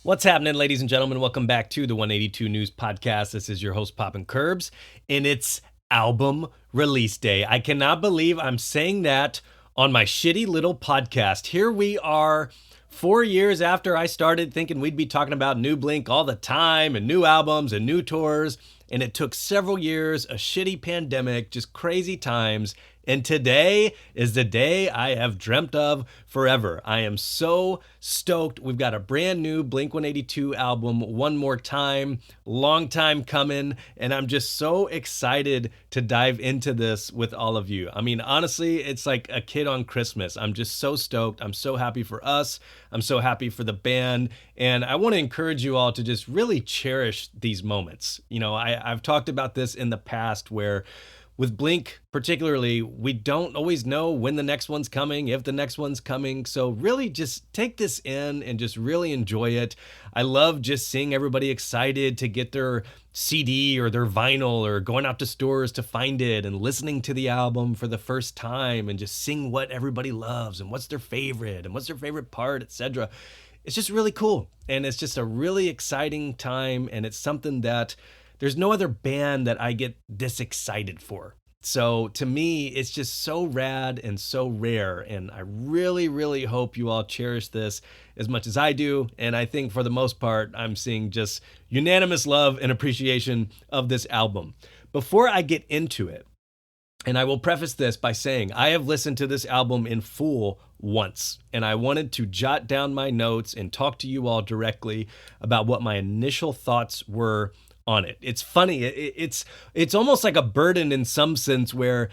What's happening, ladies and gentlemen? Welcome back to the 182 News Podcast. This is your host, Poppin' Curbs, and it's album release day. I cannot believe I'm saying that on my shitty little podcast. Here we are, 4 years after I started thinking we'd be talking about new Blink all the time and new albums and new tours, and it took several years, a shitty pandemic, just crazy times. And today is the day I have dreamt of forever. I am so stoked. We've got a brand new Blink-182 album, One More Time, long time coming, and I'm just so excited to dive into this with all of you. I mean, honestly, it's like a kid on Christmas. I'm just so stoked. I'm so happy for us. I'm so happy for the band, and I want to encourage you all to just really cherish these moments. You know, I've talked about this in the past where with Blink particularly, we don't always know when the next one's coming, if the next one's coming. So really just take this in and just really enjoy it. I love just seeing everybody excited to get their CD or their vinyl or going out to stores to find it and listening to the album for the first time and just seeing what everybody loves and what's their favorite part, etc. It's just really cool. And it's just a really exciting time. And it's something that there's no other band that I get this excited for. So to me, it's just so rad and so rare. And I really, really hope you all cherish this as much as I do. And I think for the most part, I'm seeing just unanimous love and appreciation of this album. Before I get into it, and I will preface this by saying I have listened to this album in full once, and I wanted to jot down my notes and talk to you all directly about what my initial thoughts were on it. It's funny. It's almost like a burden in some sense where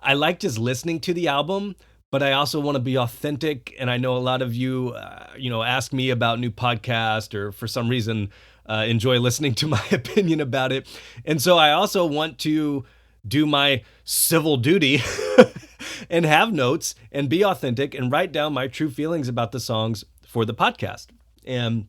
I like just listening to the album, but I also want to be authentic. And I know a lot of you, ask me about new podcasts or for some reason enjoy listening to my opinion about it. And so I also want to do my civil duty and have notes and be authentic and write down my true feelings about the songs for the podcast. And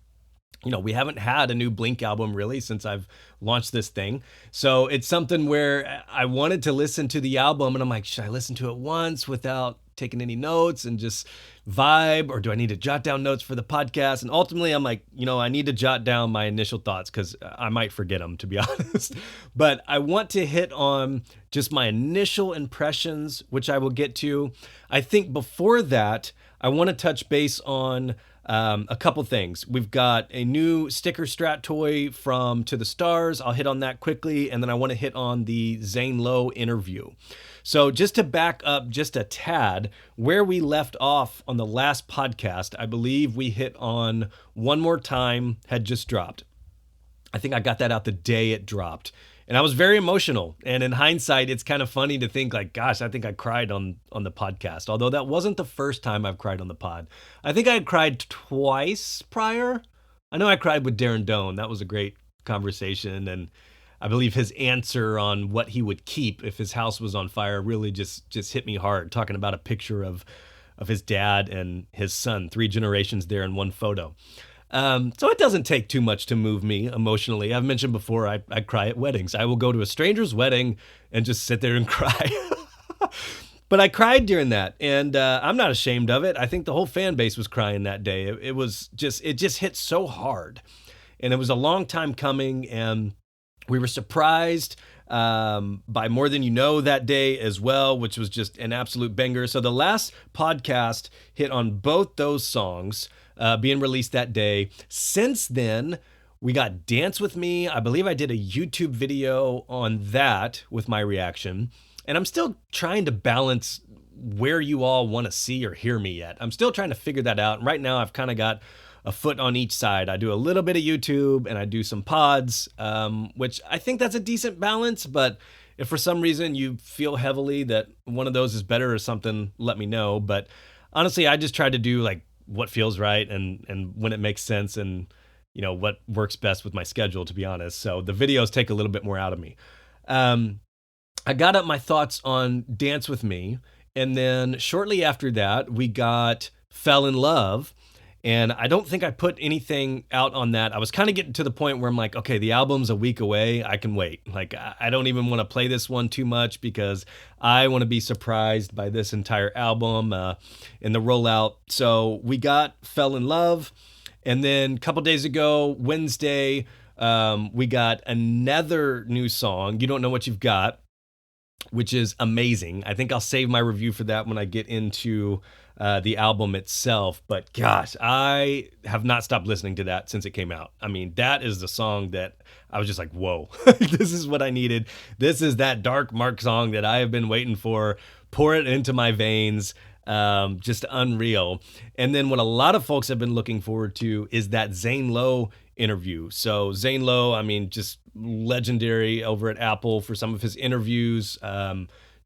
we haven't had a new Blink album really since I've launched this thing. So it's something where I wanted to listen to the album and I'm like, should I listen to it once without taking any notes and just vibe, or do I need to jot down notes for the podcast? And ultimately I'm like, I need to jot down my initial thoughts because I might forget them, to be honest. But I want to hit on just my initial impressions, which I will get to. I think before that, I want to touch base on a couple things. We've got a new sticker strat toy from To the Stars. I'll hit on that quickly. And then I want to hit on the Zane Lowe interview. So just to back up just a tad, where we left off on the last podcast, I believe we hit on One More Time had just dropped. I think I got that out the day it dropped. And I was very emotional. And in hindsight, it's kind of funny to think like, gosh, I think I cried on the podcast. Although that wasn't the first time I've cried on the pod. I think I had cried twice prior. I know I cried with Darren Doan. That was a great conversation. And I believe his answer on what he would keep if his house was on fire really just hit me hard. Talking about a picture of his dad and his son, 3 generations there in one photo. So it doesn't take too much to move me emotionally. I've mentioned before, I cry at weddings. I will go to a stranger's wedding and just sit there and cry. But I cried during that, and I'm not ashamed of it. I think the whole fan base was crying that day. It just hit so hard, and it was a long time coming, and we were surprised by More Than You Know that day as well, which was just an absolute banger. So the last podcast hit on both those songs being released that day. Since then, we got Dance With Me. I believe I did a YouTube video on that with my reaction. And I'm still trying to balance where you all want to see or hear me yet. I'm still trying to figure that out. And right now, I've kind of got a foot on each side. I do a little bit of YouTube and I do some pods, which I think that's a decent balance. But if for some reason you feel heavily that one of those is better or something, let me know. But honestly, I just try to do like what feels right and when it makes sense and what works best with my schedule, to be honest. So the videos take a little bit more out of me. I got up my thoughts on Dance With Me, and then shortly after that we got Fell in Love. And I don't think I put anything out on that. I was kind of getting to the point where I'm like, okay, the album's a week away. I can wait. Like, I don't even want to play this one too much because I want to be surprised by this entire album in the rollout. So we got Fell in Love. And then a couple days ago, Wednesday, we got another new song, You Don't Know What You've Got, which is amazing. I think I'll save my review for that when I get into the album itself. But gosh, I have not stopped listening to that since it came out. I mean, that is the song that I was just like, whoa, this is what I needed. This is that Dark Mark song that I have been waiting for. Pour it into my veins. Just unreal. And then what a lot of folks have been looking forward to is that Zane Lowe interview. So Zane Lowe, I mean, just legendary over at Apple for some of his interviews.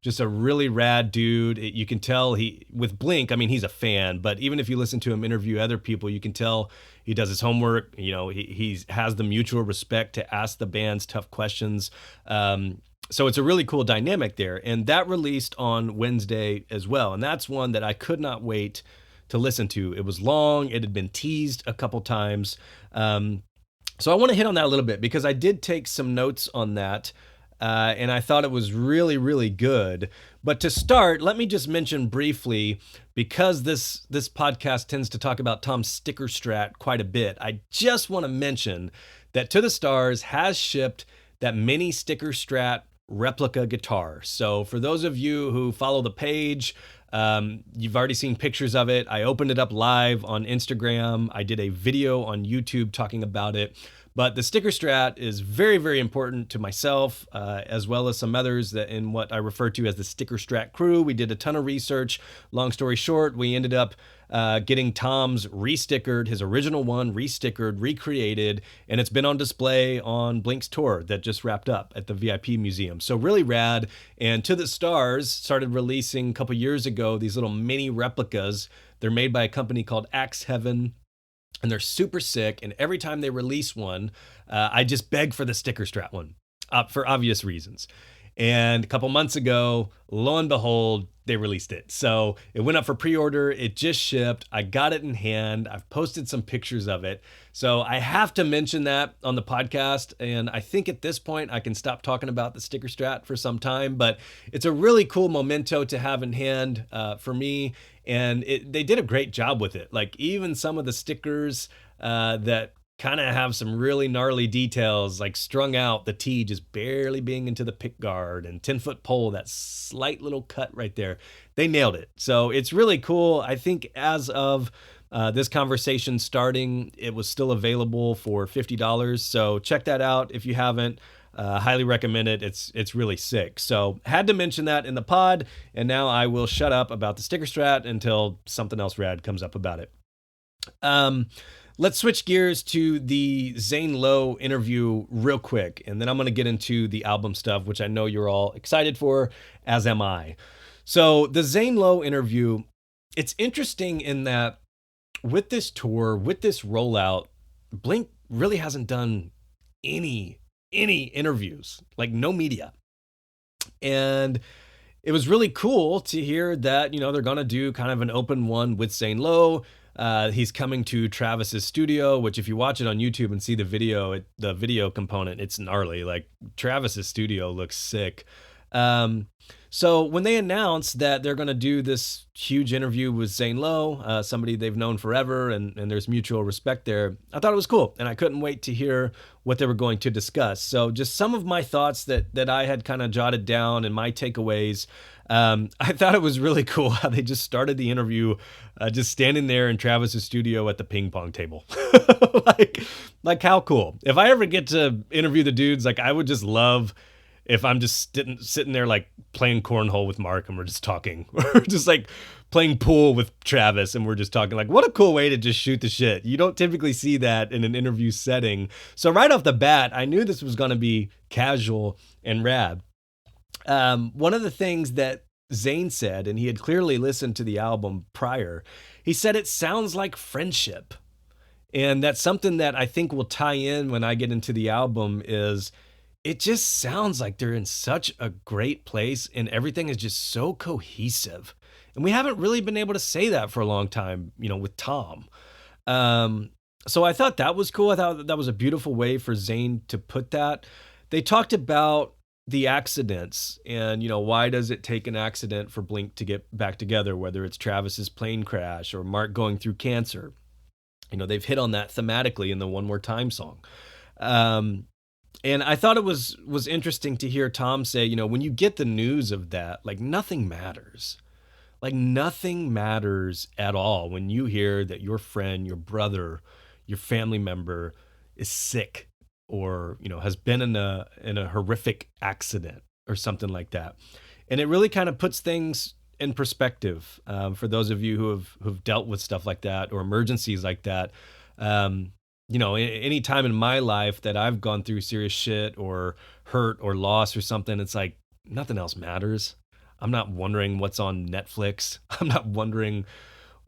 Just a really rad dude. You can tell with Blink, I mean, he's a fan, but even if you listen to him interview other people, you can tell he does his homework. You know, he has the mutual respect to ask the bands tough questions. So it's a really cool dynamic there. And that released on Wednesday as well. And that's one that I could not wait to listen to. It was long. It had been teased a couple times. So I want to hit on that a little bit because I did take some notes on that. And I thought it was really, really good. But to start, let me just mention briefly, because this podcast tends to talk about Tom's sticker strat quite a bit, I just want to mention that To the Stars has shipped that mini sticker strat replica guitar. So for those of you who follow the page, you've already seen pictures of it. I opened it up live on Instagram. I did a video on YouTube talking about it. But the sticker strat is very, very important to myself, as well as some others that in what I refer to as the sticker strat crew. We did a ton of research. Long story short, we ended up getting Tom's restickered, his original one restickered, recreated, and it's been on display on Blink's tour that just wrapped up at the VIP Museum. So really rad. And To the Stars started releasing a couple years ago these little mini replicas. They're made by a company called Axe Heaven. And they're super sick. And every time they release one, I just beg for the sticker strat one for obvious reasons. And a couple months ago, lo and behold, they released it. So it went up for pre-order. It just shipped. I got it in hand. I've posted some pictures of it. So I have to mention that on the podcast. And I think at this point, I can stop talking about the sticker strat for some time. But it's a really cool memento to have in hand for me. And they did a great job with it. Like even some of the stickers that kind of have some really gnarly details, like strung out, the T just barely being into the pick guard, and 10-foot pole, that slight little cut right there. They nailed it. So it's really cool. I think as of this conversation starting, it was still available for $50. So check that out if you haven't. Highly recommend it. It's really sick. So had to mention that in the pod, and now I will shut up about the sticker strat until something else rad comes up about it. Let's switch gears to the Zane Lowe interview real quick, and then I'm going to get into the album stuff, which I know you're all excited for, as am I. So the Zane Lowe interview, it's interesting in that with this tour, with this rollout, Blink really hasn't done any interviews, like no media. And it was really cool to hear that, you know, they're going to do kind of an open one with Zane Lowe. He's coming to Travis's studio, which if you watch it on YouTube and see the video component, it's gnarly. Like Travis's studio looks sick. So when they announced that they're going to do this huge interview with Zane Lowe, somebody they've known forever, and there's mutual respect there, I thought it was cool. And I couldn't wait to hear what they were going to discuss. So just some of my thoughts that I had kind of jotted down and my takeaways. I thought it was really cool how they just started the interview just standing there in Travis's studio at the ping pong table. like how cool. If I ever get to interview the dudes, like I would just love if I'm just sitting there like playing cornhole with Mark and we're just talking, or just like playing pool with Travis and we're just talking. Like, what a cool way to just shoot the shit. You don't typically see that in an interview setting. So right off the bat, I knew this was going to be casual and rad. One of the things that Zane said, and he had clearly listened to the album prior, he said it sounds like friendship. And that's something that I think will tie in when I get into the album is it just sounds like they're in such a great place and everything is just so cohesive. And we haven't really been able to say that for a long time, you know, with Tom. Um, so I thought that was cool. I thought that was a beautiful way for Zane to put that. They talked about the accidents and, why does it take an accident for Blink to get back together, whether it's Travis's plane crash or Mark going through cancer. They've hit on that thematically in the One More Time song. Um, and I thought it was interesting to hear Tom say, when you get the news of that, like nothing matters. Like nothing matters at all when you hear that your friend, your brother, your family member is sick or, has been in a horrific accident or something like that. And it really kind of puts things in perspective for those of you who've dealt with stuff like that or emergencies like that. Any time in my life that I've gone through serious shit or hurt or loss or something, it's like nothing else matters. I'm not wondering what's on Netflix. I'm not wondering,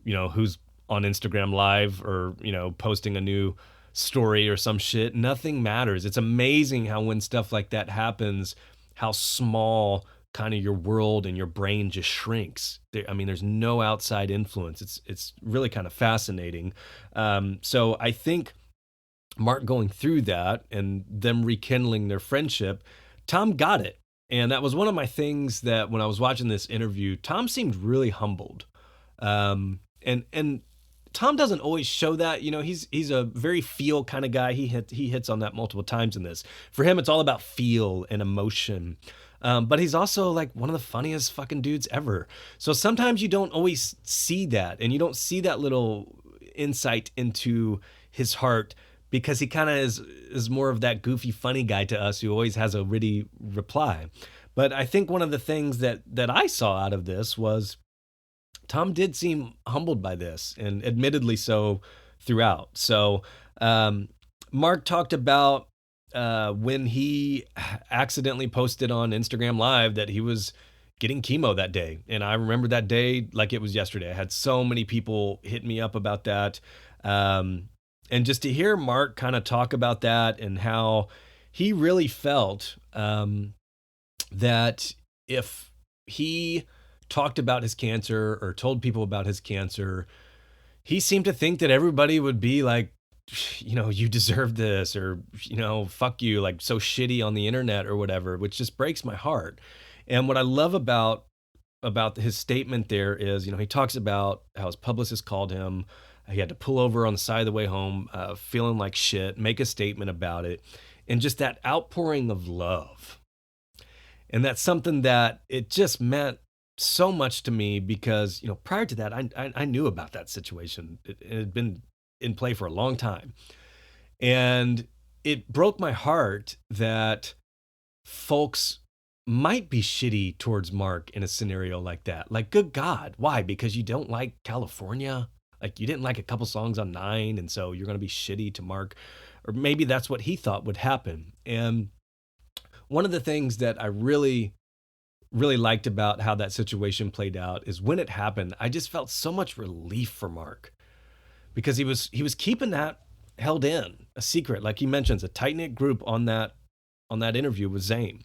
who's on Instagram Live or, posting a new story or some shit. Nothing matters. It's amazing how when stuff like that happens, how small kind of your world and your brain just shrinks. There's no outside influence. It's really kind of fascinating. So I think Mark going through that and them rekindling their friendship, Tom got it. And that was one of my things that when I was watching this interview, Tom seemed really humbled. And Tom doesn't always show that. He's a very feel kind of guy. He hits on that multiple times in this. For him, it's all about feel and emotion. But he's also like one of the funniest fucking dudes ever. So sometimes you don't always see that, and you don't see that little insight into his heart because he kind of is more of that goofy, funny guy to us who always has a witty reply. But I think one of the things that I saw out of this was Tom did seem humbled by this, and admittedly so throughout. So Mark talked about when he accidentally posted on Instagram Live that he was getting chemo that day. And I remember that day like it was yesterday. I had so many people hit me up about that. And just to hear Mark kind of talk about that and how he really felt that if he talked about his cancer or told people about his cancer, he seemed to think that everybody would be like, you deserve this, or, fuck you, like so shitty on the internet or whatever, which just breaks my heart. And what I love about his statement there is, he talks about how his publicist called him. He had to pull over on the side of the way home, feeling like shit, make a statement about it, and just that outpouring of love. And that's something that it just meant so much to me because, prior to that, I knew about that situation. It had been in play for a long time. And it broke my heart that folks might be shitty towards Mark in a scenario like that. Like, good God, why? Because you don't like California? Like, you didn't like a couple songs on 9, and so you're going to be shitty to Mark? Or maybe that's what he thought would happen. And one of the things that I really, really liked about how that situation played out is when it happened, I just felt so much relief for Mark because he was keeping that held in, a secret. Like he mentions, a tight-knit group on that interview with Zane.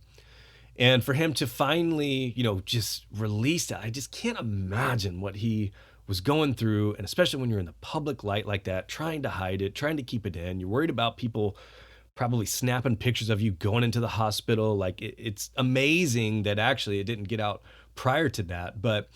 And for him to finally, just release that, I just can't imagine what he was going through. And especially when you're in the public light like that, trying to hide it, trying to keep it in. You're worried about people probably snapping pictures of you going into the hospital. Like it's amazing that actually it didn't get out prior to that. But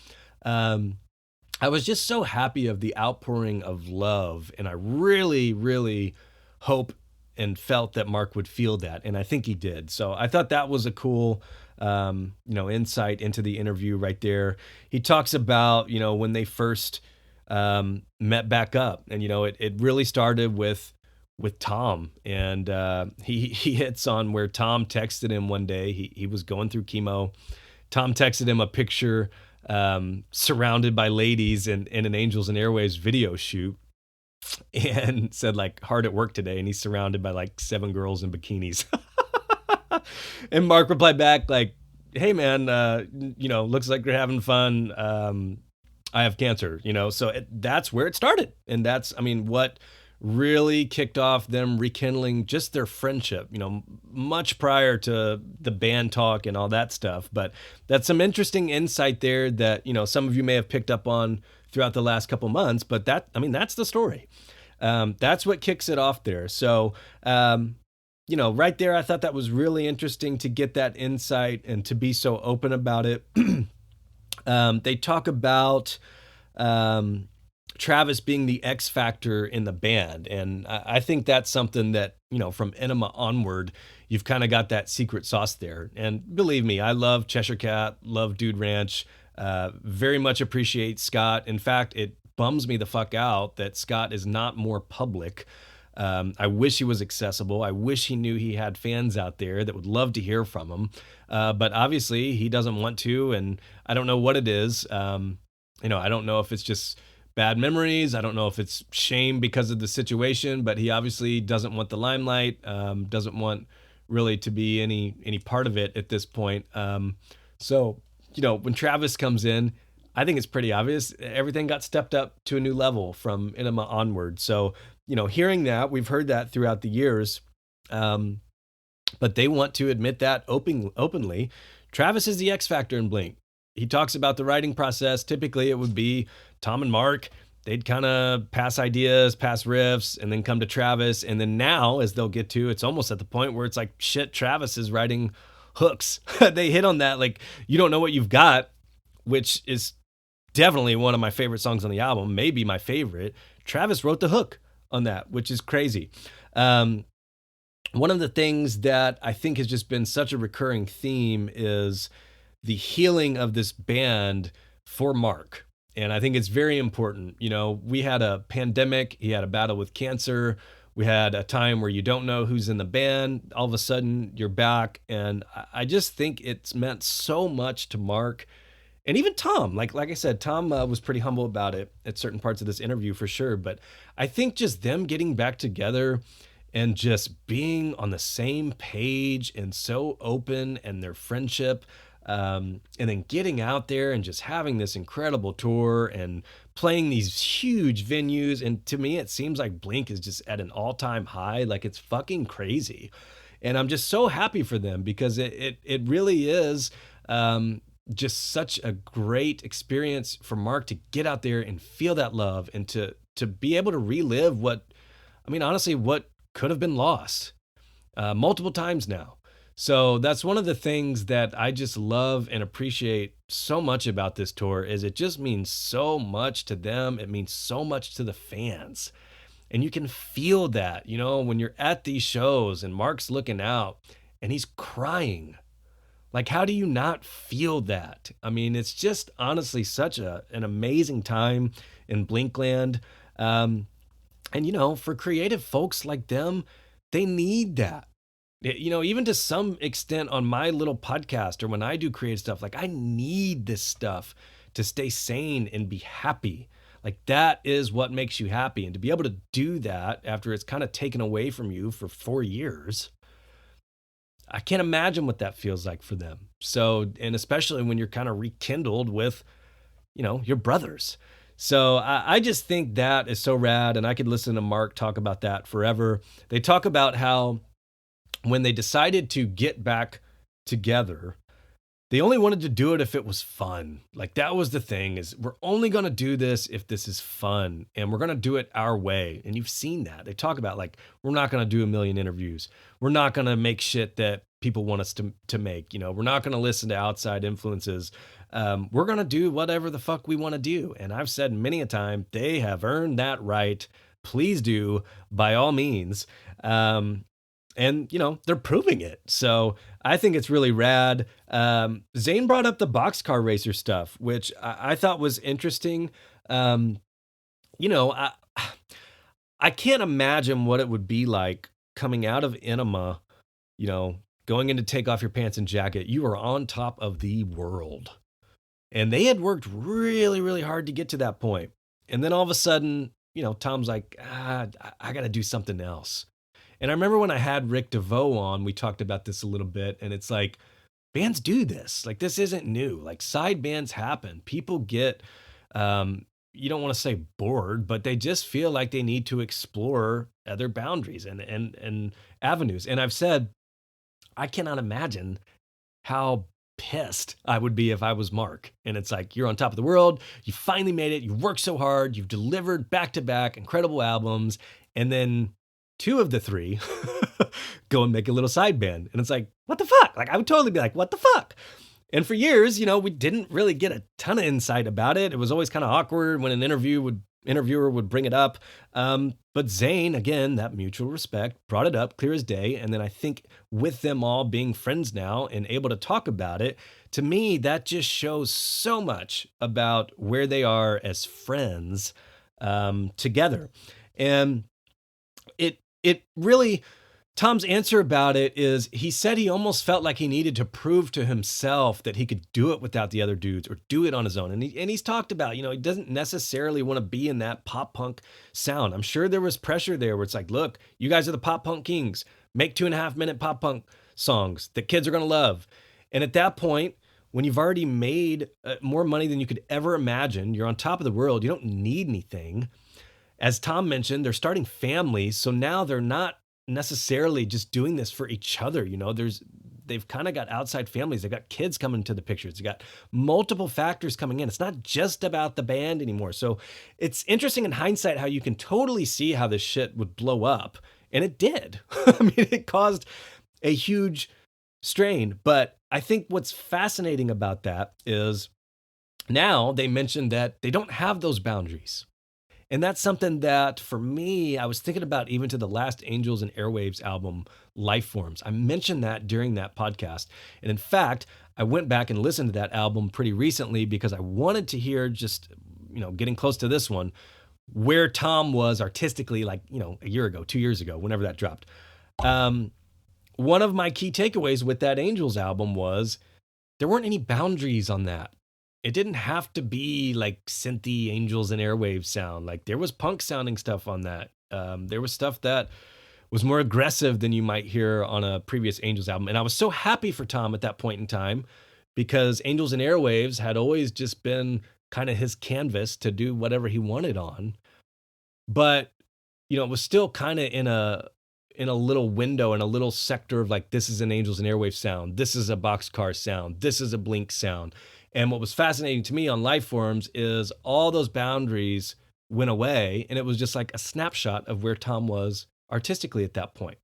I was just so happy of the outpouring of love. And I really, really hope and felt that Mark would feel that. And I think he did. So I thought that was a cool, insight into the interview right there. He talks about, when they first met back up, and, it really started with Tom, and he hits on where Tom texted him one day. He was going through chemo. Tom texted him a picture surrounded by ladies in an Angels and Airwaves video shoot, and said like hard at work today, and he's surrounded by like 7 girls in bikinis. And Mark replied back like, hey man, looks like you're having fun. I have cancer, so that's where it started. And that's, what really kicked off them rekindling just their friendship, much prior to the band talk and all that stuff. But that's some interesting insight there that, some of you may have picked up on throughout the last couple months, but that's the story. That's what kicks it off there. So, right there, I thought that was really interesting to get that insight and to be so open about it. They talk about um, Travis being the X factor in the band, and I think that's something that from Enema onward, you've kind of got that secret sauce there. And believe me, I love Cheshire Cat, love Dude Ranch, very much appreciate Scott. In fact, it bums me the fuck out that Scott is not more public. I wish he was accessible. I wish he knew he had fans out there that would love to hear from him. But obviously, he doesn't want to, and I don't know what it is. I don't know if it's just bad memories. I don't know if it's shame because of the situation, but he obviously doesn't want the limelight, doesn't want really to be any part of it at this point. So, when Travis comes in, I think it's pretty obvious everything got stepped up to a new level from Enema onward. So, hearing that, we've heard that throughout the years, but they want to admit that openly. Travis is the X factor in Blink. He talks about the writing process. Typically, it would be Tom and Mark. They'd kind of pass ideas, pass riffs, and then come to Travis. And then now, as they'll get to, it's almost at the point where it's like, shit, Travis is writing hooks. They hit on that, like, You Don't Know What You've Got, which is definitely one of my favorite songs on the album, maybe my favorite. Travis wrote the hook on that, which is crazy. One of the things that I think has just been such a recurring theme is the healing of this band for Mark. And I think it's very important. We had a pandemic, he had a battle with cancer. We had a time where you don't know who's in the band. All of a sudden, you're back. And I just think it's meant so much to Mark. And even Tom, like I said, Tom was pretty humble about it at certain parts of this interview for sure. But I think just them getting back together and just being on the same page and so open, and their friendship, and then getting out there and just having this incredible tour and playing these huge venues. And to me, it seems like Blink is just at an all-time high. Like, it's fucking crazy. And I'm just so happy for them, because it really is just such a great experience for Mark to get out there and feel that love, and to be able to relive what could have been lost multiple times now. So that's one of the things that I just love and appreciate so much about this tour, is it just means so much to them. It means so much to the fans. And you can feel that, when you're at these shows and Mark's looking out and he's crying. Like, how do you not feel that? I mean, it's just honestly such an amazing time in Blinkland. And for creative folks like them, they need that. Even to some extent on my little podcast, or when I do creative stuff, like, I need this stuff to stay sane and be happy. Like, that is what makes you happy. And to be able to do that after it's kind of taken away from you for 4 years, I can't imagine what that feels like for them. So, and especially when you're kind of rekindled with, your brothers. So I just think that is so rad. And I could listen to Mark talk about that forever. They talk about how when they decided to get back together, they only wanted to do it if it was fun. Like, that was the thing, is we're only going to do this if this is fun, and we're going to do it our way. And you've seen that. They talk about, like, we're not going to do a million interviews. We're not going to make shit that people want us to make. We're not going to listen to outside influences. We're going to do whatever the fuck we want to do. And I've said many a time, they have earned that right. Please do, by all means. And, they're proving it. So I think it's really rad. Zane brought up the boxcar racer stuff, which I thought was interesting. I can't imagine what it would be like coming out of Enema, going in to take off your pants and jacket. You are on top of the world. And they had worked really, really hard to get to that point. And then all of a sudden, Tom's like, I got to do something else. And I remember when I had Rick DeVoe on, we talked about this a little bit, and it's like, bands do this. Like, this isn't new. Like, side bands happen. People get, you don't want to say bored, but they just feel like they need to explore other boundaries and avenues. And I've said, I cannot imagine how pissed I would be if I was Mark. And it's like, you're on top of the world. You finally made it. You worked so hard. You've delivered back to back incredible albums. And then two of the three go and make a little side band. And it's like, what the fuck? Like, I would totally be like, what the fuck? And for years, we didn't really get a ton of insight about it. It was always kind of awkward when an interviewer would bring it up. But Zane, again, that mutual respect, brought it up clear as day. And then I think with them all being friends now and able to talk about it, to me, that just shows so much about where they are as friends together. And it really, Tom's answer about it is he said he almost felt like he needed to prove to himself that he could do it without the other dudes or do it on his own. And he's talked about, he doesn't necessarily want to be in that pop punk sound. I'm sure there was pressure there where it's like, look, you guys are the pop punk kings. Make 2.5-minute pop punk songs that kids are going to love. And at that point, when you've already made more money than you could ever imagine, you're on top of the world, you don't need anything. As Tom mentioned, they're starting families. So now they're not necessarily just doing this for each other. They've kind of got outside families. They've got kids coming to the pictures. They've got multiple factors coming in. It's not just about the band anymore. So it's interesting in hindsight how you can totally see how this shit would blow up. And it did. I mean, it caused a huge strain. But I think what's fascinating about that is now they mentioned that they don't have those boundaries. And that's something that, for me, I was thinking about even to the last Angels and Airwaves album, Life Forms. I mentioned that during that podcast. And in fact, I went back and listened to that album pretty recently because I wanted to hear just, getting close to this one, where Tom was artistically, like, a year ago, 2 years ago, whenever that dropped. One of my key takeaways with that Angels album was there weren't any boundaries on that. It didn't have to be like synthy Angels and Airwaves sound. Like, there was punk sounding stuff on that. There was stuff that was more aggressive than you might hear on a previous Angels album. And I was so happy for Tom at that point in time because Angels and Airwaves had always just been kind of his canvas to do whatever he wanted on. But, it was still kind of in a little window, in a little sector of like, this is an Angels and Airwaves sound. This is a Boxcar sound. This is a Blink sound. And what was fascinating to me on Life Forms is all those boundaries went away, and it was just like a snapshot of where Tom was artistically at that point.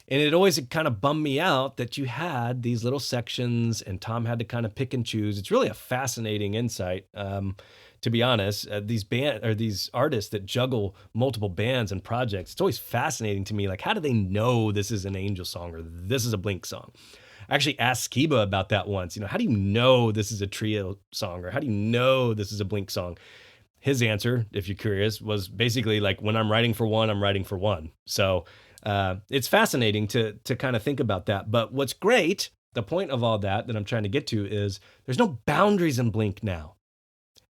And it always kind of bummed me out that you had these little sections and Tom had to kind of pick and choose. It's really a fascinating insight, to be honest. These artists that juggle multiple bands and projects, it's always fascinating to me. Like, how do they know this is an Angel song or this is a Blink song? I actually asked Skiba about that once. How do you know this is a trio song or how do you know this is a Blink song? His answer, if you're curious, was basically like, when I'm writing for one, I'm writing for one. So it's fascinating to kind of think about that. But what's great, the point of all that I'm trying to get to is there's no boundaries in Blink now.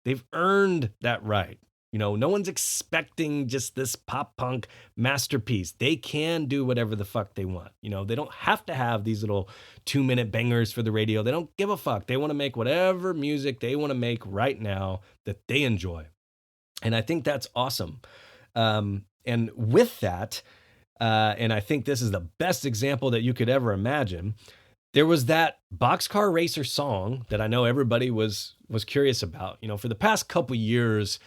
They've earned that right. No one's expecting just this pop punk masterpiece. They can do whatever the fuck they want. They don't have to have these little 2-minute bangers for the radio. They don't give a fuck. They want to make whatever music they want to make right now that they enjoy. And I think that's awesome. And with that, and I think this is the best example that you could ever imagine, there was that Boxcar Racer song that I know everybody was curious about. For the past couple years,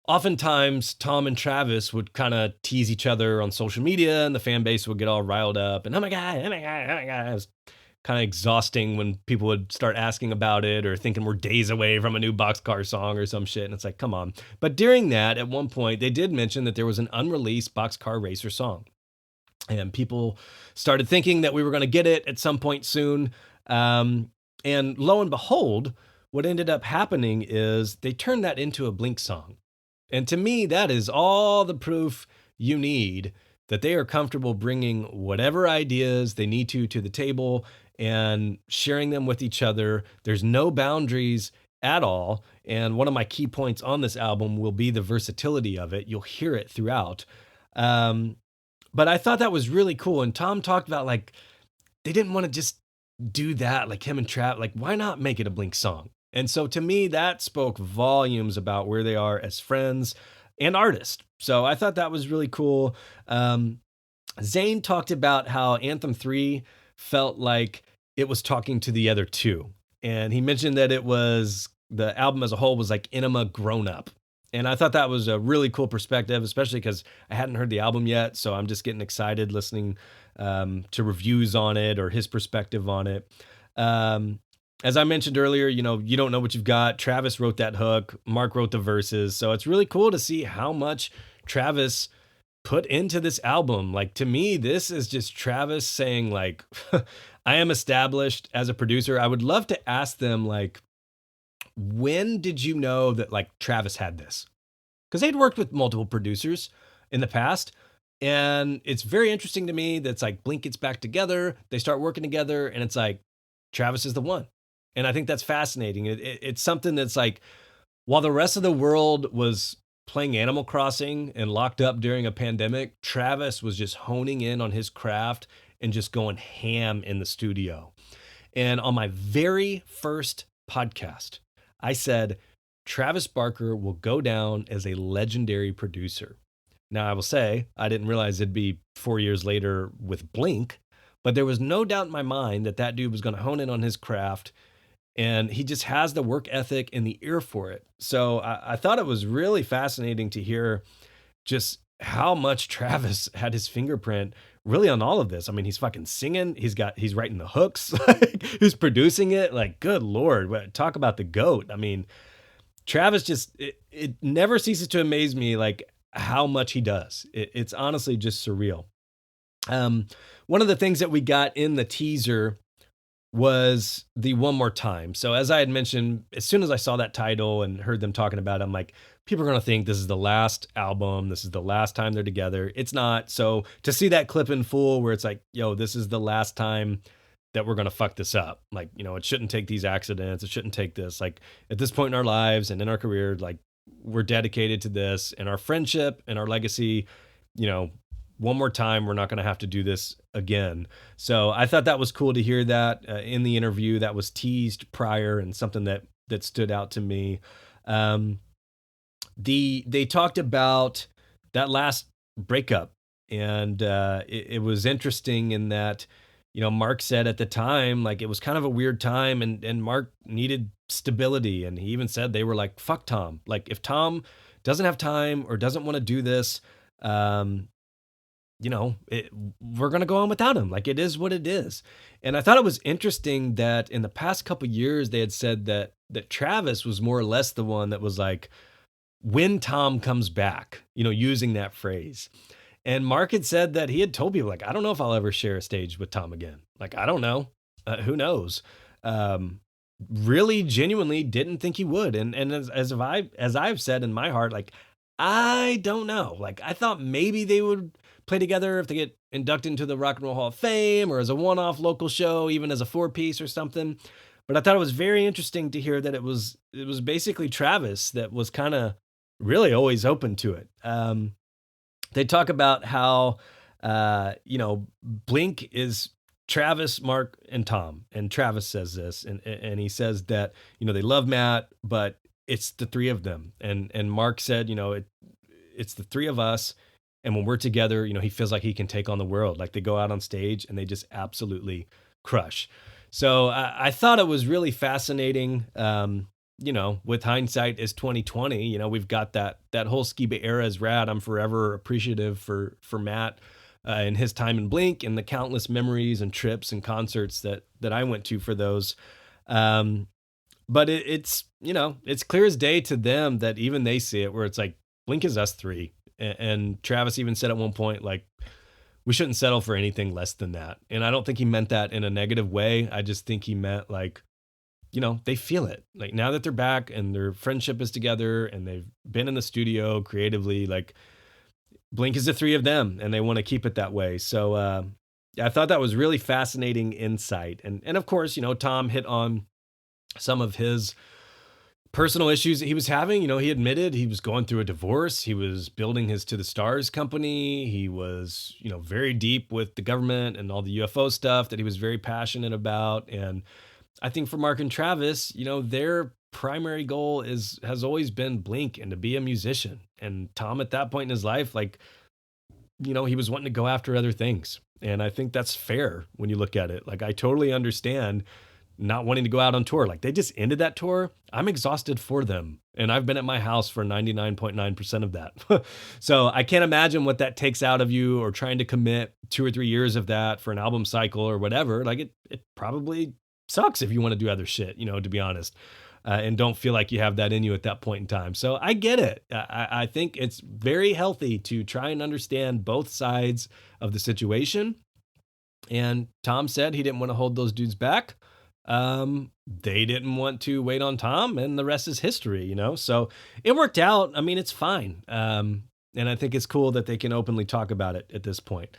oftentimes, Tom and Travis would kind of tease each other on social media, and the fan base would get all riled up. And oh my God. It was kind of exhausting when people would start asking about it or thinking we're days away from a new Boxcar song or some shit. And it's like, come on. But during that, at one point, they did mention that there was an unreleased Boxcar Racer song. And people started thinking that we were going to get it at some point soon. And lo and behold, what ended up happening is they turned that into a Blink song. And to me, that is all the proof you need that they are comfortable bringing whatever ideas they need to the table and sharing them with each other. There's no boundaries at all. And one of my key points on this album will be the versatility of it. You'll hear it throughout. But I thought that was really cool. And Tom talked about, like, they didn't want to just do that, like him and Trav. Like, why not make it a Blink song? And so to me, that spoke volumes about where they are as friends and artists. So I thought that was really cool. Zane talked about how Anthem 3 felt like it was talking to the other two. and he mentioned that the album as a whole was like Enema grown up. And I thought that was a really cool perspective, especially because I hadn't heard the album yet. So I'm just getting excited listening to reviews on it or his perspective on it. Um, as I mentioned earlier, you don't know what you've got. Travis wrote that hook, Mark wrote the verses. So it's really cool to see how much Travis put into this album. Like, to me, this is just Travis saying, like, I am established as a producer. I would love to ask them, like, when did you know that, like, Travis had this? Because they'd worked with multiple producers in the past. And it's very interesting to me that's like Blink gets back together, they start working together, and it's like Travis is the one. And I think that's fascinating. It's something that's like, while the rest of the world was playing Animal Crossing and locked up during a pandemic, Travis was just honing in on his craft and just going ham in the studio. And on my very first podcast, I said, Travis Barker will go down as a legendary producer. Now, I will say, I didn't realize it'd be 4 years later with Blink, but there was no doubt in my mind that that dude was going to hone in on his craft, and he just has the work ethic and the ear for it. So I thought it was really fascinating to hear just how much Travis had his fingerprint really on all of this. I mean, he's fucking singing, he's writing the hooks, like, he's producing it. Like, good Lord, talk about the GOAT. I mean, Travis it never ceases to amaze me, like, how much he does. It's honestly just surreal. One of the things that we got in the teaser was the One More Time. So as I had mentioned, as soon as I saw that title and heard them talking about it, I'm like, people are going to think this is the last album. This is the last time they're together. It's not. So to see that clip in full where it's like, yo, this is the last time that we're going to fuck this up. Like, it shouldn't take these accidents. It shouldn't take this. Like, at this point in our lives and in our career, like, we're dedicated to this and our friendship and our legacy. One more time, we're not going to have to do this again. So I thought that was cool to hear that in the interview. That was teased prior and something that stood out to me. They talked about that last breakup, and it was interesting in that, Mark said at the time, like, it was kind of a weird time, and Mark needed stability. And he even said they were like, fuck Tom. Like, if Tom doesn't have time or doesn't want to do this, we're going to go on without him. Like, it is what it is. And I thought it was interesting that in the past couple years, they had said that Travis was more or less the one that was like, when Tom comes back, using that phrase. And Mark had said that he had told people, like, I don't know if I'll ever share a stage with Tom again. Like, I don't know. Who knows? Really genuinely didn't think he would. And as I've said in my heart, like, I don't know. Like, I thought maybe they would play together if they get inducted into the Rock and Roll Hall of Fame, or as a one-off local show, even as a 4-piece or something. But I thought it was very interesting to hear that it was basically Travis that was kind of really always open to it. They talk about how, Blink is Travis, Mark, and Tom. And Travis says this, and he says that, they love Matt, but it's the three of them. And Mark said, it's the three of us. And when we're together, he feels like he can take on the world. Like, they go out on stage and they just absolutely crush. So I thought it was really fascinating. With hindsight is 2020, we've got that whole Skiba era is rad. I'm forever appreciative for Matt and his time in Blink and the countless memories and trips and concerts that I went to for those. But it's clear as day to them that even they see it, where it's like, Blink is us three. And Travis even said at one point, like, we shouldn't settle for anything less than that. And I don't think he meant that in a negative way. I just think he meant, like, they feel it. Like, now that they're back and their friendship is together and they've been in the studio creatively, like, Blink is the three of them and they want to keep it that way. So I thought that was really fascinating insight. And of course, Tom hit on some of his personal issues that he was having. He admitted he was going through a divorce. He was building his To the Stars company. He was, very deep with the government and all the UFO stuff that he was very passionate about. And I think for Mark and Travis, their primary goal has always been Blink and to be a musician. And Tom, at that point in his life, like, he was wanting to go after other things. And I think that's fair when you look at it. Like, I totally understand not wanting to go out on tour. Like they just ended that tour. I'm exhausted for them. And I've been at my house for 99.9% of that. So I can't imagine what that takes out of you, or trying to commit 2 or 3 years of that for an album cycle or whatever. Like it probably sucks if you want to do other shit, to be honest. And don't feel like you have that in you at that point in time. So I get it. I think it's very healthy to try and understand both sides of the situation. And Tom said he didn't want to hold those dudes back. They didn't want to wait on Tom, and the rest is history. So it worked out. I mean, it's fine. And I think it's cool that they can openly talk about it at this point.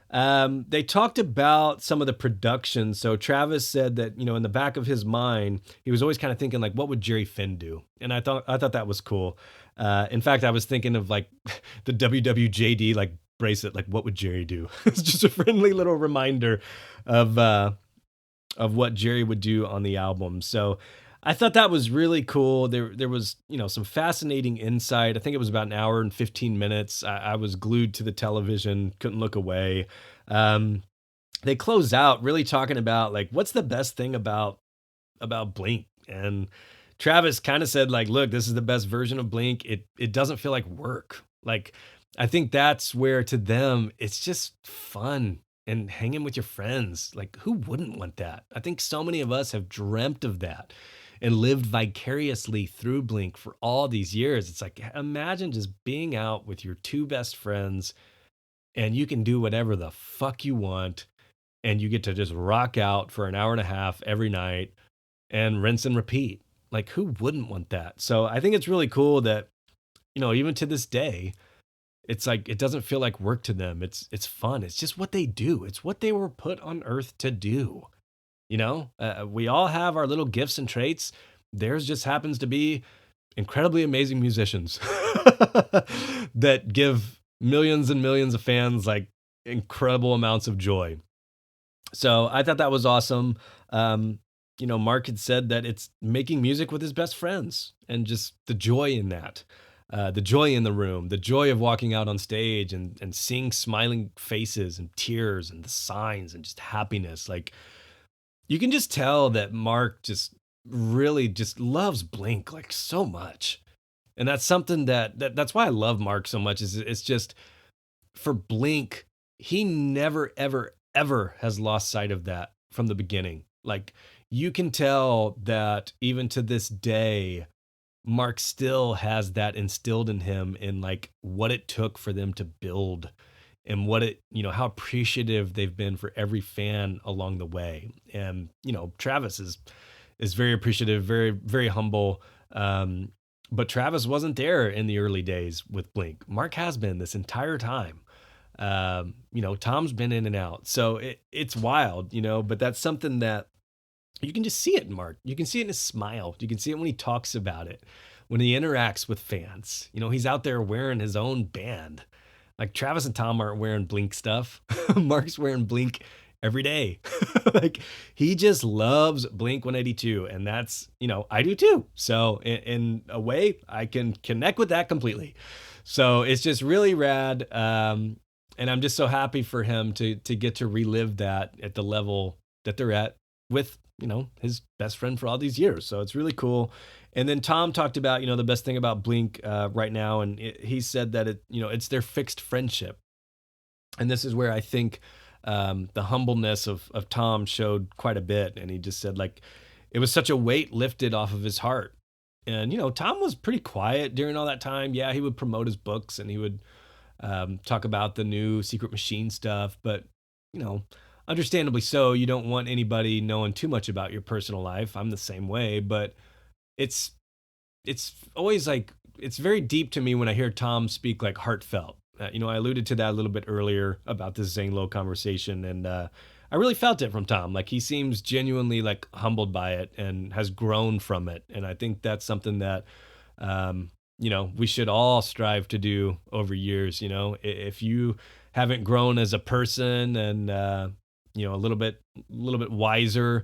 They talked about some of the production. So Travis said that, in the back of his mind, he was always kind of thinking like, what would Jerry Finn do? And I thought that was cool. In fact, I was thinking of like the WWJD, like bracelet, like what would Jerry do? It's just a friendly little reminder of what Jerry would do on the album. So I thought that was really cool. There was, some fascinating insight. I think it was about an hour and 15 minutes. I was glued to the television, couldn't look away. They close out really talking about like, what's the best thing about Blink? And Travis kind of said like, look, this is the best version of Blink. It doesn't feel like work. Like, I think that's where to them, it's just fun and hanging with your friends. Like, who wouldn't want that? I think so many of us have dreamt of that and lived vicariously through Blink for all these years. It's like, imagine just being out with your two best friends and you can do whatever the fuck you want. And you get to just rock out for an hour and a half every night and rinse and repeat. Like, who wouldn't want that? So I think it's really cool that, even to this day, it's like, it doesn't feel like work to them. It's fun. It's just what they do. It's what they were put on earth to do. We all have our little gifts and traits. Theirs just happens to be incredibly amazing musicians that give millions and millions of fans like incredible amounts of joy. So I thought that was awesome. Mark had said that it's making music with his best friends and just the joy in that. The joy in the room, the joy of walking out on stage and seeing smiling faces and tears and the signs and just happiness. Like, you can just tell that Mark just really just loves Blink like so much. And that's something that's why I love Mark so much, is it's just for Blink, he never, ever, ever has lost sight of that from the beginning. Like, you can tell that even to this day, Mark still has that instilled in him in like what it took for them to build and how appreciative they've been for every fan along the way. And, Travis is very appreciative, very, very humble. But Travis wasn't there in the early days with Blink. Mark has been this entire time. Tom's been in and out. So it's wild, but that's something that you can just see it in Mark. You can see it in his smile. You can see it when he talks about it, when he interacts with fans. He's out there wearing his own band. Like, Travis and Tom aren't wearing Blink stuff. Mark's wearing Blink every day. Like, he just loves Blink 182. And that's, I do too. So in a way, I can connect with that completely. So it's just really rad. And I'm just so happy for him to get to relive that at the level that they're at with, his best friend for all these years. So it's really cool. And then Tom talked about, the best thing about Blink right now. And he said that it's their fixed friendship. And this is where I think the humbleness of Tom showed quite a bit. And he just said, like, it was such a weight lifted off of his heart. And, Tom was pretty quiet during all that time. Yeah, he would promote his books and he would talk about the new Secret Machine stuff. But, understandably so, you don't want anybody knowing too much about your personal life. I'm the same way, but it's always like, it's very deep to me when I hear Tom speak like heartfelt. I alluded to that a little bit earlier about this Zane Lowe conversation, and I really felt it from Tom. Like, he seems genuinely like humbled by it and has grown from it. And I think that's something that, we should all strive to do over years. If you haven't grown as a person and, a little bit wiser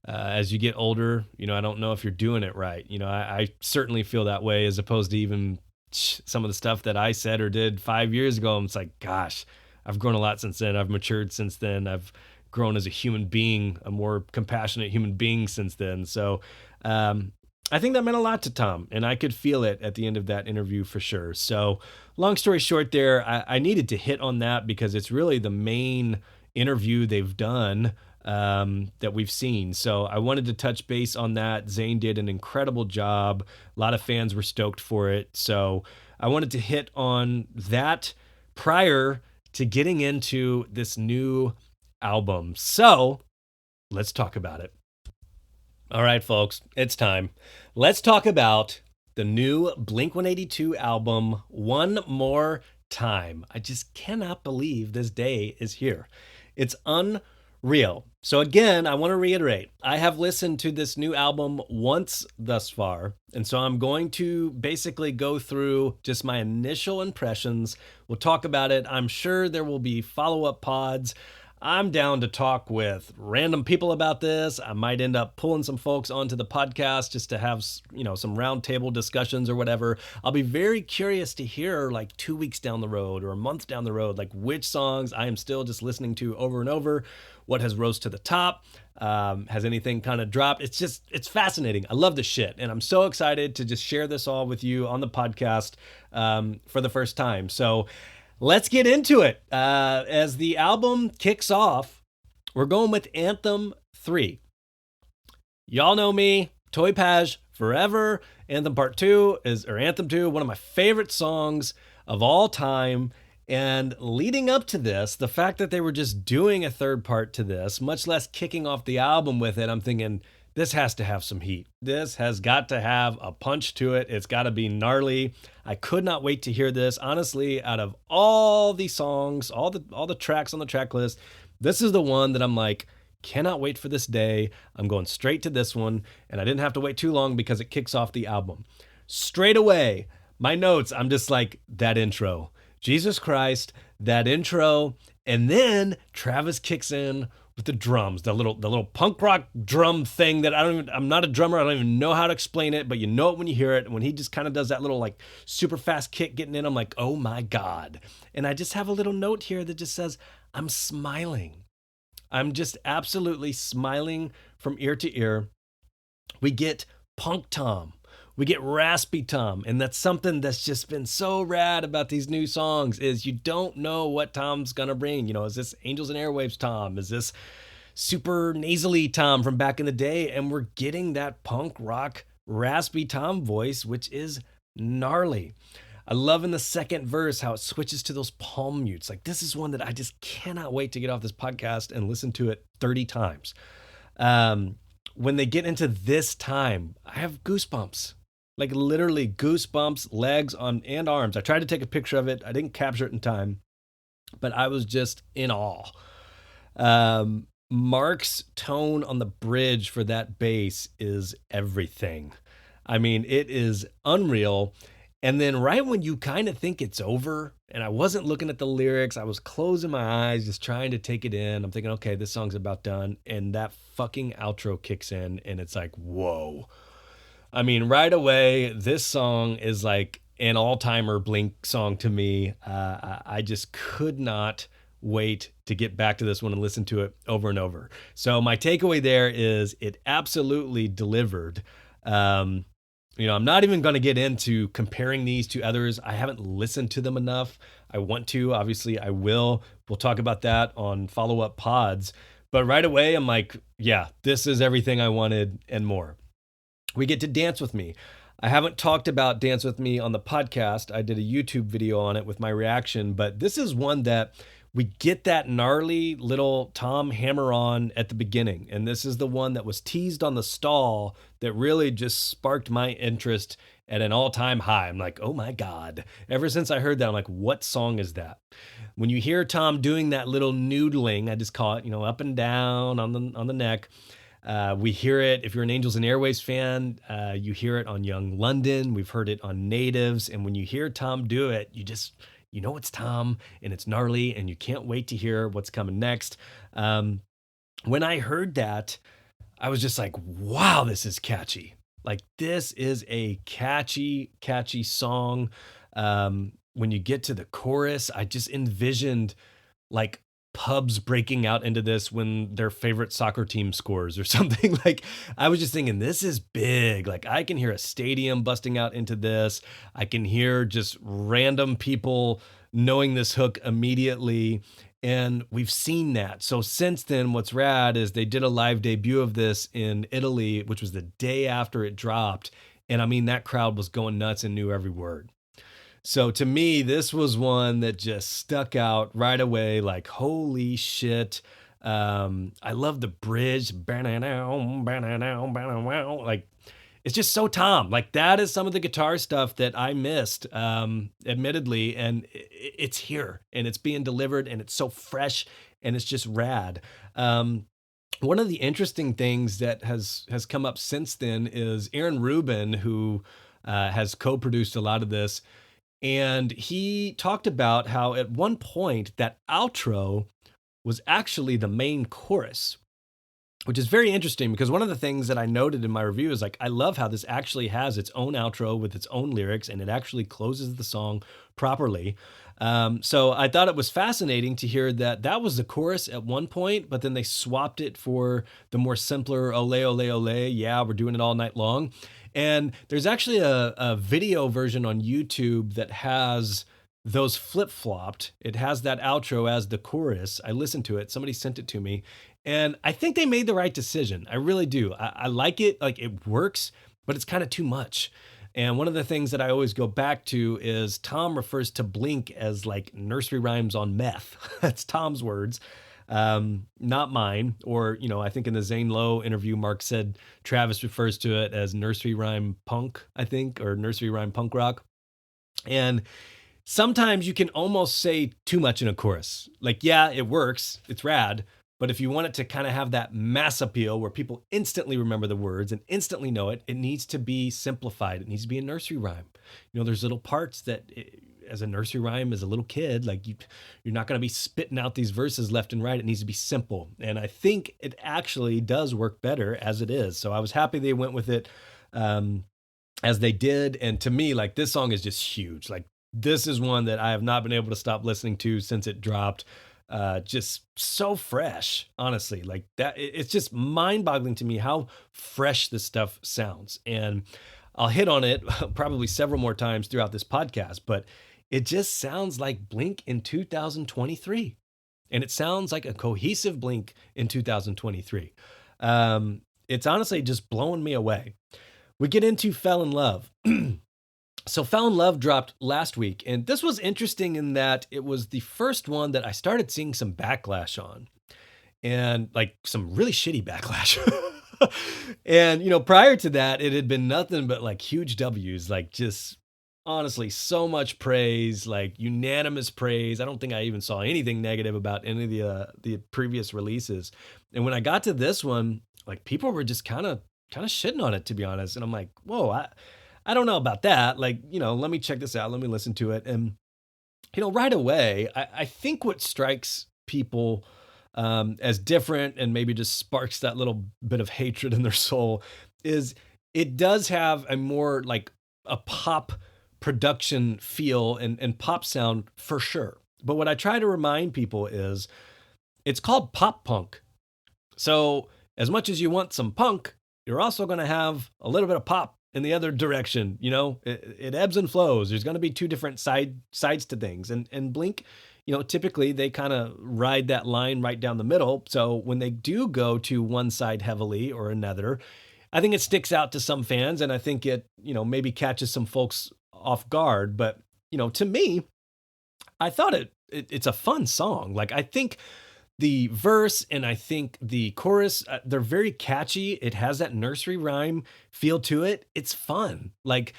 as you get older, I don't know if you're doing it right. I certainly feel that way, as opposed to even some of the stuff that I said or did 5 years ago. It's like, gosh, I've grown a lot since then. I've matured since then. I've grown as a human being, a more compassionate human being since then. So I think that meant a lot to Tom, and I could feel it at the end of that interview for sure. So long story short there, I needed to hit on that because it's really the main interview they've done that we've seen. So I wanted to touch base on that. Zane did an incredible job. A lot of fans were stoked for it. So I wanted to hit on that prior to getting into this new album. So let's talk about it. All right, folks, it's time. Let's talk about the new Blink-182 album, One More Time. I just cannot believe this day is here. It's unreal. So again, I want to reiterate, I have listened to this new album once thus far, and so I'm going to basically go through just my initial impressions. We'll talk about it. I'm sure there will be follow-up pods. I'm down to talk with random people about this. I might end up pulling some folks onto the podcast just to have, some roundtable discussions or whatever. I'll be very curious to hear, like 2 weeks down the road or a month down the road, like which songs I am still just listening to over and over, what has rose to the top, has anything kind of dropped. It's fascinating. I love this shit. And I'm so excited to just share this all with you on the podcast for the first time. So let's get into it. As the album kicks off, we're going with Anthem 3. Y'all know me, Toy Page forever. Anthem Part 2 or Anthem 2, one of my favorite songs of all time. And leading up to this, the fact that they were just doing a third part to this, much less kicking off the album with it, I'm thinking, this has to have some heat. This has got to have a punch to it. It's got to be gnarly. I could not wait to hear this. Honestly, out of all the songs, all the tracks on the track list, this is the one that I'm like, cannot wait for this day. I'm going straight to this one, and I didn't have to wait too long because it kicks off the album. Straight away, my notes, I'm just like, that intro. Jesus Christ, that intro, and then Travis kicks in with the drums, the little punk rock drum thing that I'm not a drummer. I don't even know how to explain it, but you know it when you hear it. When he just kind of does that little like super fast kick getting in, I'm like, oh my God. And I just have a little note here that just says, I'm smiling. I'm just absolutely smiling from ear to ear. We get Punk Tom. We get Raspy Tom, and that's something that's just been so rad about these new songs is you don't know what Tom's gonna bring. Is this Angels and Airwaves Tom? Is this super nasally Tom from back in the day? And we're getting that punk rock Raspy Tom voice, which is gnarly. I love in the second verse how it switches to those palm mutes. Like, this is one that I just cannot wait to get off this podcast and listen to it 30 times. When they get into this time, I have goosebumps. Like literally goosebumps, legs on and arms. I tried to take a picture of it. I didn't capture it in time, but I was just in awe. Mark's tone on the bridge for that bass is everything. I mean, it is unreal. And then right when you kind of think it's over, and I wasn't looking at the lyrics, I was closing my eyes, just trying to take it in. I'm thinking, okay, this song's about done. And that fucking outro kicks in, and it's like, whoa. I mean, right away, this song is like an all-timer Blink song to me. I just could not wait to get back to this one and listen to it over and over. So my takeaway there is it absolutely delivered. I'm not even going to get into comparing these to others. I haven't listened to them enough. I want to. Obviously, I will. We'll talk about that on follow-up pods. But right away, I'm like, yeah, this is everything I wanted and more. We get to Dance With Me. I haven't talked about Dance With Me on the podcast. I did a YouTube video on it with my reaction, but this is one that we get that gnarly little Tom hammer on at the beginning. And this is the one that was teased on the stall that really just sparked my interest at an all-time high. I'm like, oh my God. Ever since I heard that, I'm like, what song is that? When you hear Tom doing that little noodling, I just call it, up and down on the neck. We hear it, if you're an Angels and Airwaves fan, you hear it on Young London. We've heard it on Natives. And when you hear Tom do it, you know it's Tom and it's gnarly and you can't wait to hear what's coming next. When I heard that, I was just like, wow, this is catchy. Like, this is a catchy song. When you get to the chorus, I just envisioned like pubs breaking out into this when their favorite soccer team scores or something. Like, I was just thinking, this is big. Like, I can hear a stadium busting out into this. I can hear just random people knowing this hook immediately. And we've seen that. So since then, what's rad is they did a live debut of this in Italy, which was the day after it dropped. And I mean, that crowd was going nuts and knew every word. So to me, this was one that just stuck out right away. Like, holy shit. I love the bridge. Like, it's just so Tom. Like, that is some of the guitar stuff that I missed, admittedly. And it's here and it's being delivered and it's so fresh and it's just rad. One of the interesting things that has come up since then is Aaron Rubin, who has co-produced a lot of this. And he talked about how at one point that outro was actually the main chorus, which is very interesting because one of the things that I noted in my review is like, I love how this actually has its own outro with its own lyrics and it actually closes the song properly. So I thought it was fascinating to hear that that was the chorus at one point, but then they swapped it for the more simpler ole, ole, ole. Yeah, we're doing it all night long. And there's actually a video version on YouTube that has those flip-flopped. It has that outro as the chorus. I listened to it. Somebody sent it to me. And I think they made the right decision. I really do. I like it. Like, it works, but it's kind of too much. And one of the things that I always go back to is Tom refers to Blink as like nursery rhymes on meth. That's Tom's words, not mine. Or, I think in the Zane Lowe interview, Mark said Travis refers to it as nursery rhyme punk, I think, or nursery rhyme punk rock. And sometimes you can almost say too much in a chorus. Like, yeah, it works. It's rad. But if you want it to kind of have that mass appeal where people instantly remember the words and instantly know it, it needs to be simplified. It needs to be a nursery rhyme. There's little parts that, as a nursery rhyme, as a little kid, like you're not going to be spitting out these verses left and right. It needs to be simple. And I think it actually does work better as it is. So I was happy they went with it as they did. And to me, like, this song is just huge. Like, this is one that I have not been able to stop listening to since it dropped. Just so fresh, honestly. Like, that, it's just mind-boggling to me how fresh this stuff sounds. And I'll hit on it probably several more times throughout this podcast, but it just sounds like Blink in 2023. And it sounds like a cohesive Blink in 2023. It's honestly just blowing me away. We get into Fell in Love. So Fell in Love dropped last week, and this was interesting in that it was the first one that I started seeing some backlash on, and like some really shitty backlash. And, prior to that, it had been nothing but like huge W's, like just honestly so much praise, like unanimous praise. I don't think I even saw anything negative about any of the previous releases. And when I got to this one, like, people were just kind of shitting on it, to be honest. And I'm like, whoa, I don't know about that. Like, let me check this out. Let me listen to it. And, right away, I think what strikes people as different and maybe just sparks that little bit of hatred in their soul is it does have a more like a pop production feel and pop sound for sure. But what I try to remind people is it's called pop punk. So as much as you want some punk, you're also going to have a little bit of pop in the other direction. It ebbs and flows. There's going to be two different sides to things. And Blink, typically they kind of ride that line right down the middle. So when they do go to one side heavily or another, I think it sticks out to some fans. And I think it, maybe catches some folks off guard. But, to me, I thought it's a fun song. Like, I think the verse and I think the chorus, they're very catchy. It has that nursery rhyme feel to it. It's fun. Like,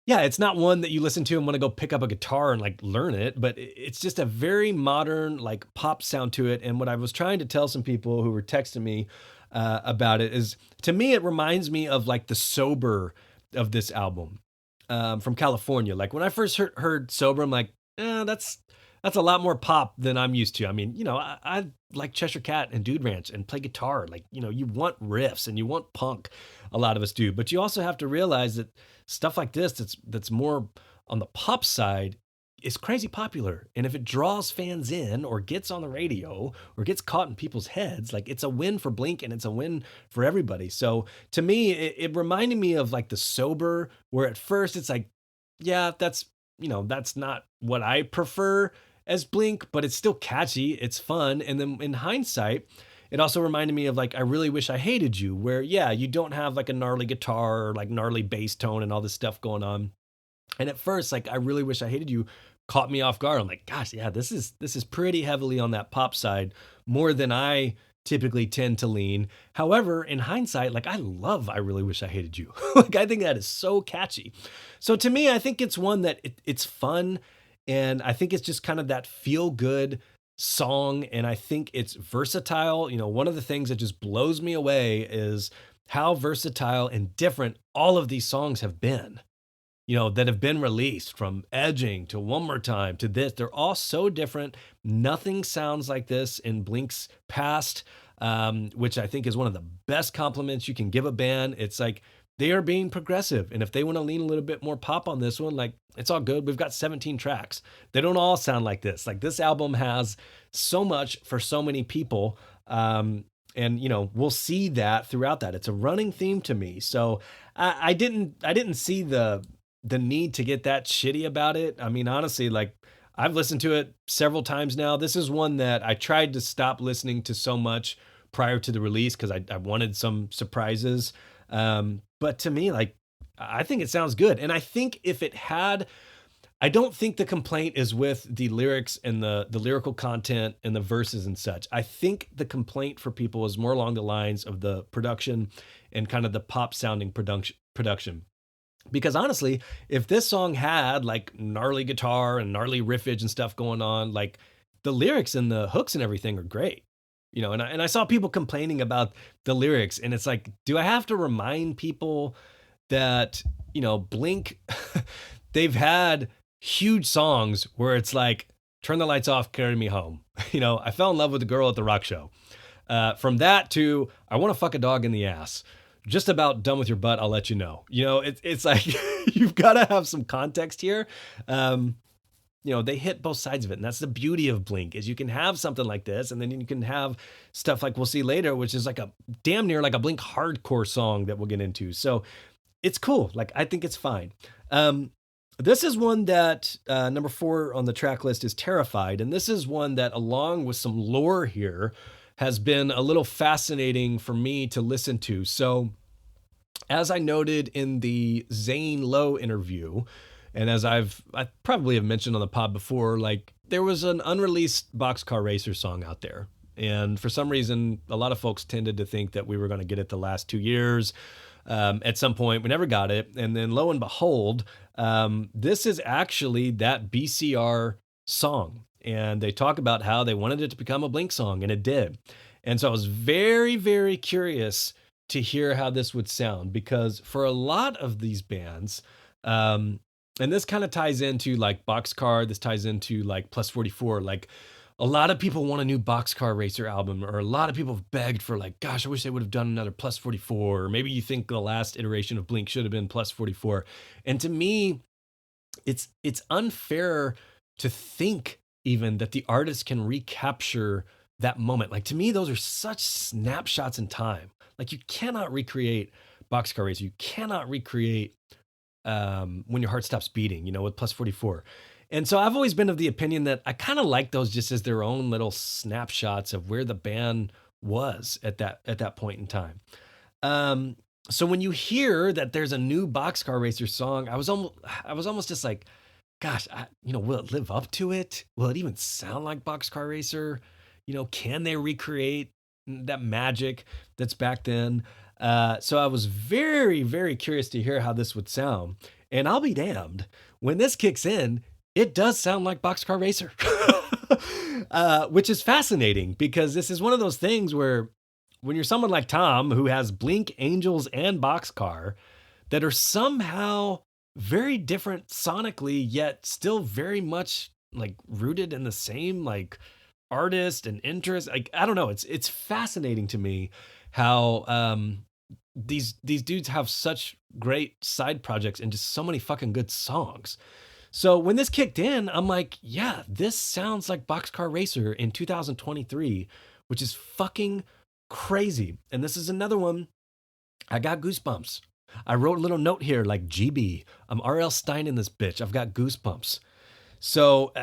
yeah, it's not one that you listen to and want to go pick up a guitar and like learn it, but it's just a very modern, like, pop sound to it. And what I was trying to tell some people who were texting me about it is, to me, it reminds me of like the Sober of this album from California. Like, when I first heard Sober, I'm like, that's a lot more pop than I'm used to. I mean, I like Cheshire Cat and Dude Ranch and play guitar. Like, you want riffs and you want punk. A lot of us do. But you also have to realize that stuff like this that's more on the pop side, is crazy popular. And if it draws fans in or gets on the radio or gets caught in people's heads, like it's a win for Blink and it's a win for everybody. So to me, it reminded me of like the Sober, where at first it's like, yeah, that's not what I prefer as Blink, but it's still catchy. It's fun. And then in hindsight, it also reminded me of like, I Really Wish I Hated You, where, yeah, you don't have like a gnarly guitar or like gnarly bass tone and all this stuff going on. And at first, like, I Really Wish I Hated You caught me off guard. I'm like, gosh, yeah, this is pretty heavily on that pop side, more than I typically tend to lean. However, in hindsight, like I love I Really Wish I Hated You. Like I think that is so catchy. So to me, I think it's one that it's fun, and I think it's just kind of that feel good song, and I think it's versatile. One of the things that just blows me away is how versatile and different all of these songs have been, that have been released, from Edging to One More Time to this. They're all so different. Nothing sounds like this in Blink's past, which I think is one of the best compliments you can give a band. It's like they are being progressive. And if they want to lean a little bit more pop on this one, like it's all good. We've got 17 tracks. They don't all sound like this. Like this album has so much for so many people. And we'll see that throughout that. It's a running theme to me. So I didn't see the need to get that shitty about it. I mean, honestly, like I've listened to it several times now. This is one that I tried to stop listening to so much prior to the release because I wanted some surprises. But to me, like, I think it sounds good. And I think if it had, I don't think the complaint is with the lyrics and the lyrical content and the verses and such. I think the complaint for people is more along the lines of the production and kind of the pop sounding production. Because honestly, if this song had like gnarly guitar and gnarly riffage and stuff going on, like the lyrics and the hooks and everything are great. And I saw people complaining about the lyrics, and it's like, do I have to remind people that, Blink, they've had huge songs where it's like, turn the lights off, carry me home. I fell in love with the girl at the rock show. From that to, I want to fuck a dog in the ass. Just about done with your butt, I'll let you know. It's like you've got to have some context here. They hit both sides of it, and that's the beauty of Blink, is you can have something like this, and then you can have stuff like we'll see later, which is like a damn near like a Blink hardcore song that we'll get into. So it's cool. Like I think it's fine. This is one that number 4 on the track list is Terrified, and this is one that, along with some lore here, has been a little fascinating for me to listen to. So as I noted in the Zane Lowe interview, and as I probably have mentioned on the pod before, like there was an unreleased Boxcar Racer song out there. And for some reason, a lot of folks tended to think that we were going to get it the last 2 years. At some point, we never got it. And then lo and behold, this is actually that BCR song. And they talk about how they wanted it to become a Blink song, and it did. And so I was very, very curious to hear how this would sound, because for a lot of these bands, and this kind of ties into like Boxcar, this ties into like Plus 44, like a lot of people want a new Boxcar Racer album, or a lot of people have begged for like, gosh, I wish they would have done another Plus 44, or maybe you think the last iteration of Blink should have been Plus 44. And to me, it's unfair to think even that the artist can recapture that moment. Like to me, those are such snapshots in time. Like you cannot recreate Boxcar Racer. You cannot recreate When Your Heart Stops Beating, with Plus 44. And so I've always been of the opinion that I kind of like those just as their own little snapshots of where the band was at that point in time. So when you hear that there's a new Boxcar Racer song, I was almost just like, gosh, will it live up to it? Will it even sound like Boxcar Racer? Can they recreate that magic that's back then? So I was very, very curious to hear how this would sound. And I'll be damned, when this kicks in, it does sound like Boxcar Racer, which is fascinating, because this is one of those things where when you're someone like Tom, who has Blink, Angels, and Boxcar that are somehow very different sonically, yet still very much like rooted in the same like artist and interest. Like, I don't know. It's fascinating to me how these dudes have such great side projects and just so many fucking good songs. So when this kicked in, I'm like, yeah, this sounds like Boxcar Racer in 2023, which is fucking crazy. And this is another one. I got goosebumps. I wrote a little note here like GB. I'm R.L. Stein in this bitch. I've got goosebumps. So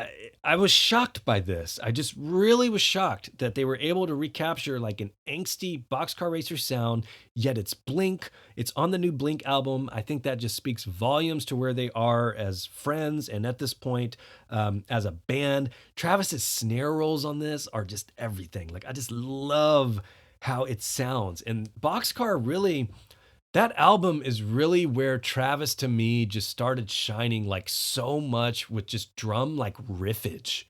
I was shocked by this. I just really was shocked that they were able to recapture like an angsty Boxcar Racer sound, yet it's Blink. It's on the new Blink album. I think that just speaks volumes to where they are as friends and at this point as a band. Travis's snare rolls on this are just everything. Like I just love how it sounds. And Boxcar really, that album is really where Travis to me just started shining like so much with just drum like riffage.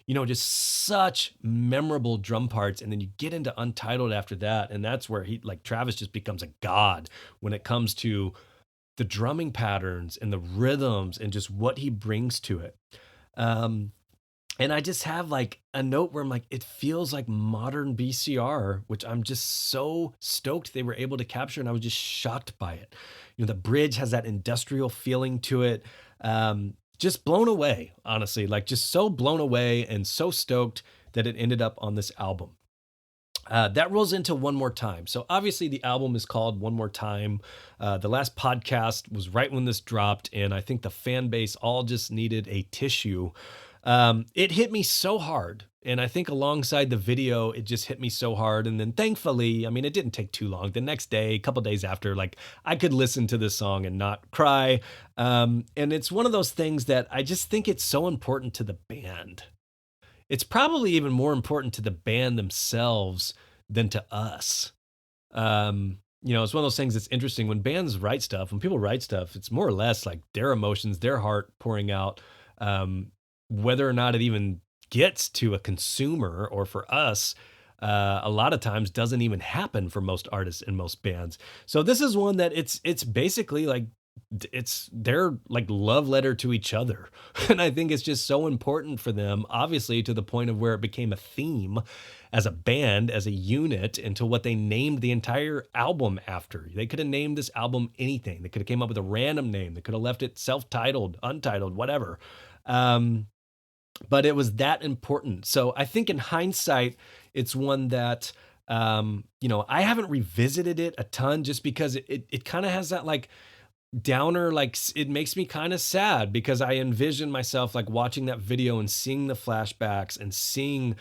Just such memorable drum parts. And then you get into Untitled after that. And that's where he, like, Travis just becomes a god when it comes to the drumming patterns and the rhythms and just what he brings to it. And I just have like a note where I'm like, it feels like modern BCR, which I'm just so stoked they were able to capture. And I was just shocked by it. The bridge has that industrial feeling to it. Just blown away, honestly, like just so blown away and so stoked that it ended up on this album. That rolls into One More Time. So obviously the album is called One More Time. The last podcast was right when this dropped, and I think the fan base all just needed a tissue. It hit me so hard. And I think alongside the video, it just hit me so hard. And then thankfully, I mean, it didn't take too long. The next day, a couple days after, like I could listen to this song and not cry. And it's one of those things that I just think it's so important to the band. It's probably even more important to the band themselves than to us. It's one of those things that's interesting when bands write stuff, when people write stuff, it's more or less like their emotions, their heart pouring out. Whether or not it even gets to a consumer or for us, a lot of times doesn't even happen for most artists and most bands. So this is one that it's basically like it's their like love letter to each other. And I think it's just so important for them, obviously to the point of where it became a theme as a band, as a unit, into what they named the entire album after. They could have named this album anything. They could have came up with a random name. They could have left it self-titled, untitled, whatever. But it was that important. So I think in hindsight, it's one that, I haven't revisited it a ton just because it kind of has that like downer, like it makes me kind of sad because I envision myself like watching that video and seeing the flashbacks and seeing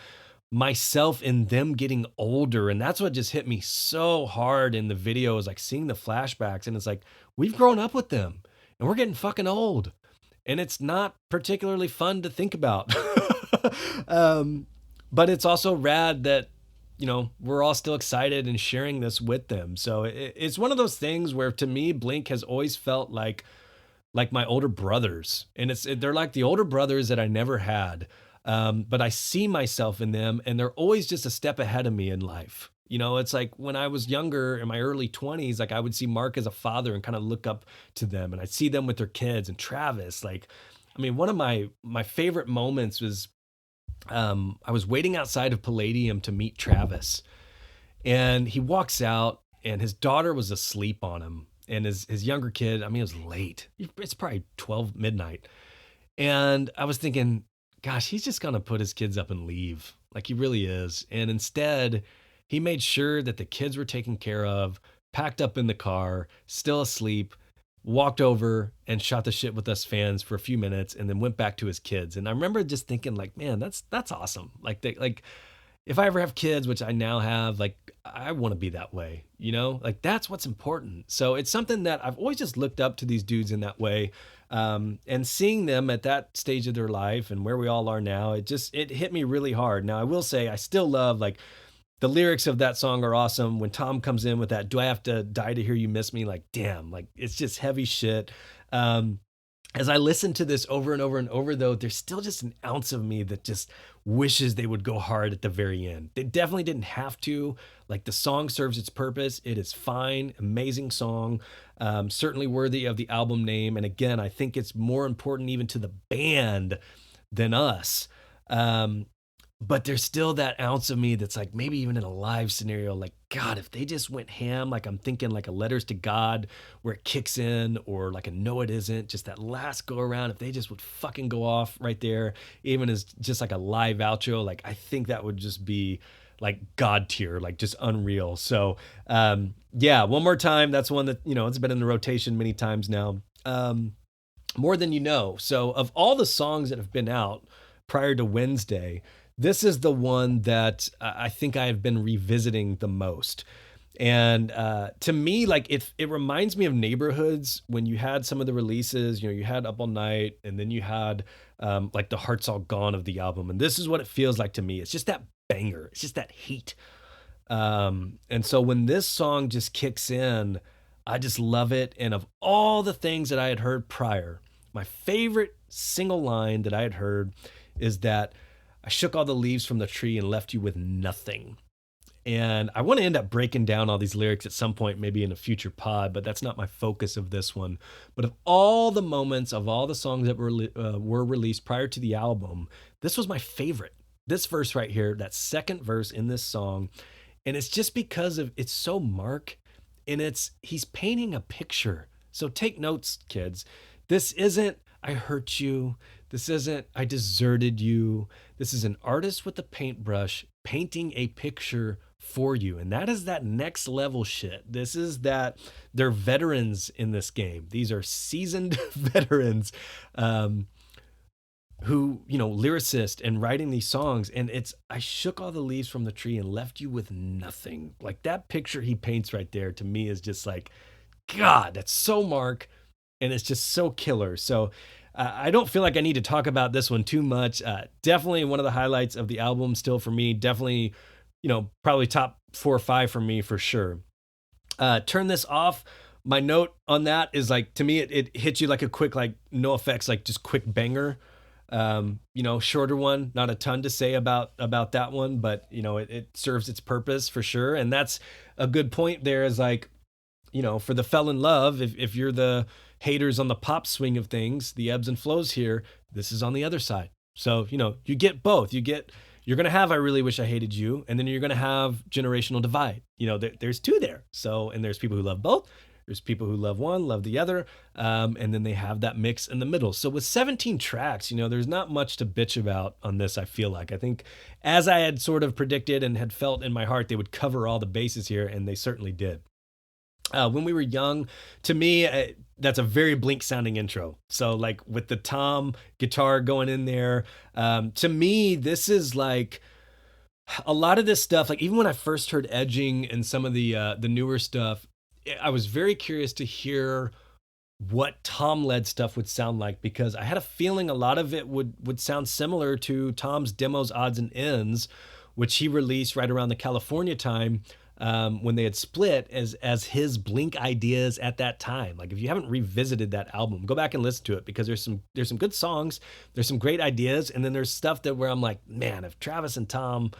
myself in them getting older. And that's what just hit me so hard in the video is like seeing the flashbacks. And it's like, we've grown up with them and we're getting fucking old. And it's not particularly fun to think about. But it's also rad that, we're all still excited and sharing this with them. So it's one of those things where to me, Blink has always felt like my older brothers. And they're like the older brothers that I never had. But I see myself in them and they're always just a step ahead of me in life. It's like when I was younger in my early 20s, like I would see Mark as a father and kind of look up to them and I'd see them with their kids and Travis. Like, I mean, one of my favorite moments was I was waiting outside of Palladium to meet Travis and he walks out and his daughter was asleep on him and his younger kid, I mean, it was late. It's probably 12 midnight. And I was thinking, gosh, he's just going to put his kids up and leave. Like he really is. And instead, he made sure that the kids were taken care of, packed up in the car, still asleep, walked over and shot the shit with us fans for a few minutes and then went back to his kids. And I remember just thinking like, man, that's awesome. Like if I ever have kids, which I now have, like I want to be that way, like that's what's important. So it's something that I've always just looked up to these dudes in that way. And seeing them at that stage of their life and where we all are now, it hit me really hard. Now I will say I still love like the lyrics of that song are awesome. When Tom comes in with that, do I have to die to hear you miss me? Like, damn, like it's just heavy shit. As I listen to this over and over and over though, there's still just an ounce of me that just wishes they would go hard at the very end. They definitely didn't have to. Like the song serves its purpose. It is fine. Amazing song. Certainly worthy of the album name. And again, I think it's more important even to the band than us. but there's still that ounce of me that's like, maybe even in a live scenario, like, God, if they just went ham, like I'm thinking like a Letters to God where it kicks in, or like a No It Isn't, just that last go around, if they just would fucking go off right there, even as just like a live outro, like I think that would just be like God tier, like just unreal. So yeah, one more time. That's one that, it's been in the rotation many times now. More Than You Know. So of all the songs that have been out prior to Wednesday, this is the one that I think I have been revisiting the most. And to me, like it reminds me of Neighborhoods when you had some of the releases. You had Up All Night, and then you had like The Heart's All Gone of the album. And this is what it feels like to me. It's just that banger. It's just that heat. And so when this song just kicks in, I just love it. And of all the things that I had heard prior, my favorite single line that I had heard is that I shook all the leaves from the tree and left you with nothing. And I want to end up breaking down all these lyrics at some point, maybe in a future pod, but that's not my focus of this one. But of all the moments, of all the songs that were released prior to the album, this was my favorite. This verse right here, that second verse in this song, and it's just because of it's so Mark, and he's painting a picture. So take notes, kids. This isn't I hurt you. This isn't I deserted you. This is an artist with a paintbrush painting a picture for you. And that is that next level shit. This is that they're veterans in this game. These are seasoned veterans who, lyricist and writing these songs. And it's, I shook all the leaves from the tree and left you with nothing. Like that picture he paints right there to me is just like, God, that's so Mark. And it's just so killer. So I don't feel like I need to talk about this one too much. Definitely one of the highlights of the album still for me. Definitely, probably top 4 or 5 for me for sure. Turn This Off. My note on that is like, to me, it hits you like a quick, like no effects, like just quick banger. Shorter one, not a ton to say about that one, but it serves its purpose for sure. And that's a good point there is like, for the Fell in Love, if you're the haters on the pop swing of things, the ebbs and flows here, this is on the other side. So, you get both. You're going to have I Really Wish I Hated You, and then you're going to have Generational Divide. There's two there. So, and there's people who love both. There's people who love one, love the other, and then they have that mix in the middle. So with 17 tracks, there's not much to bitch about on this, I feel like. I think as I had sort of predicted and had felt in my heart, they would cover all the bases here, and they certainly did. When We Were Young, to me, that's a very Blink sounding intro. So like with the tom guitar going in there, to me, this is like a lot of this stuff. Like even when I first heard Edging and some of the newer stuff, I was very curious to hear what Tom led stuff would sound like, because I had a feeling a lot of it would sound similar to Tom's demos, Odds and Ends, which he released right around the California time. When they had split as his Blink ideas at that time. Like if you haven't revisited that album, go back and listen to it, because there's some good songs, there's some great ideas, and then there's stuff that where I'm like, man, if Travis and Tom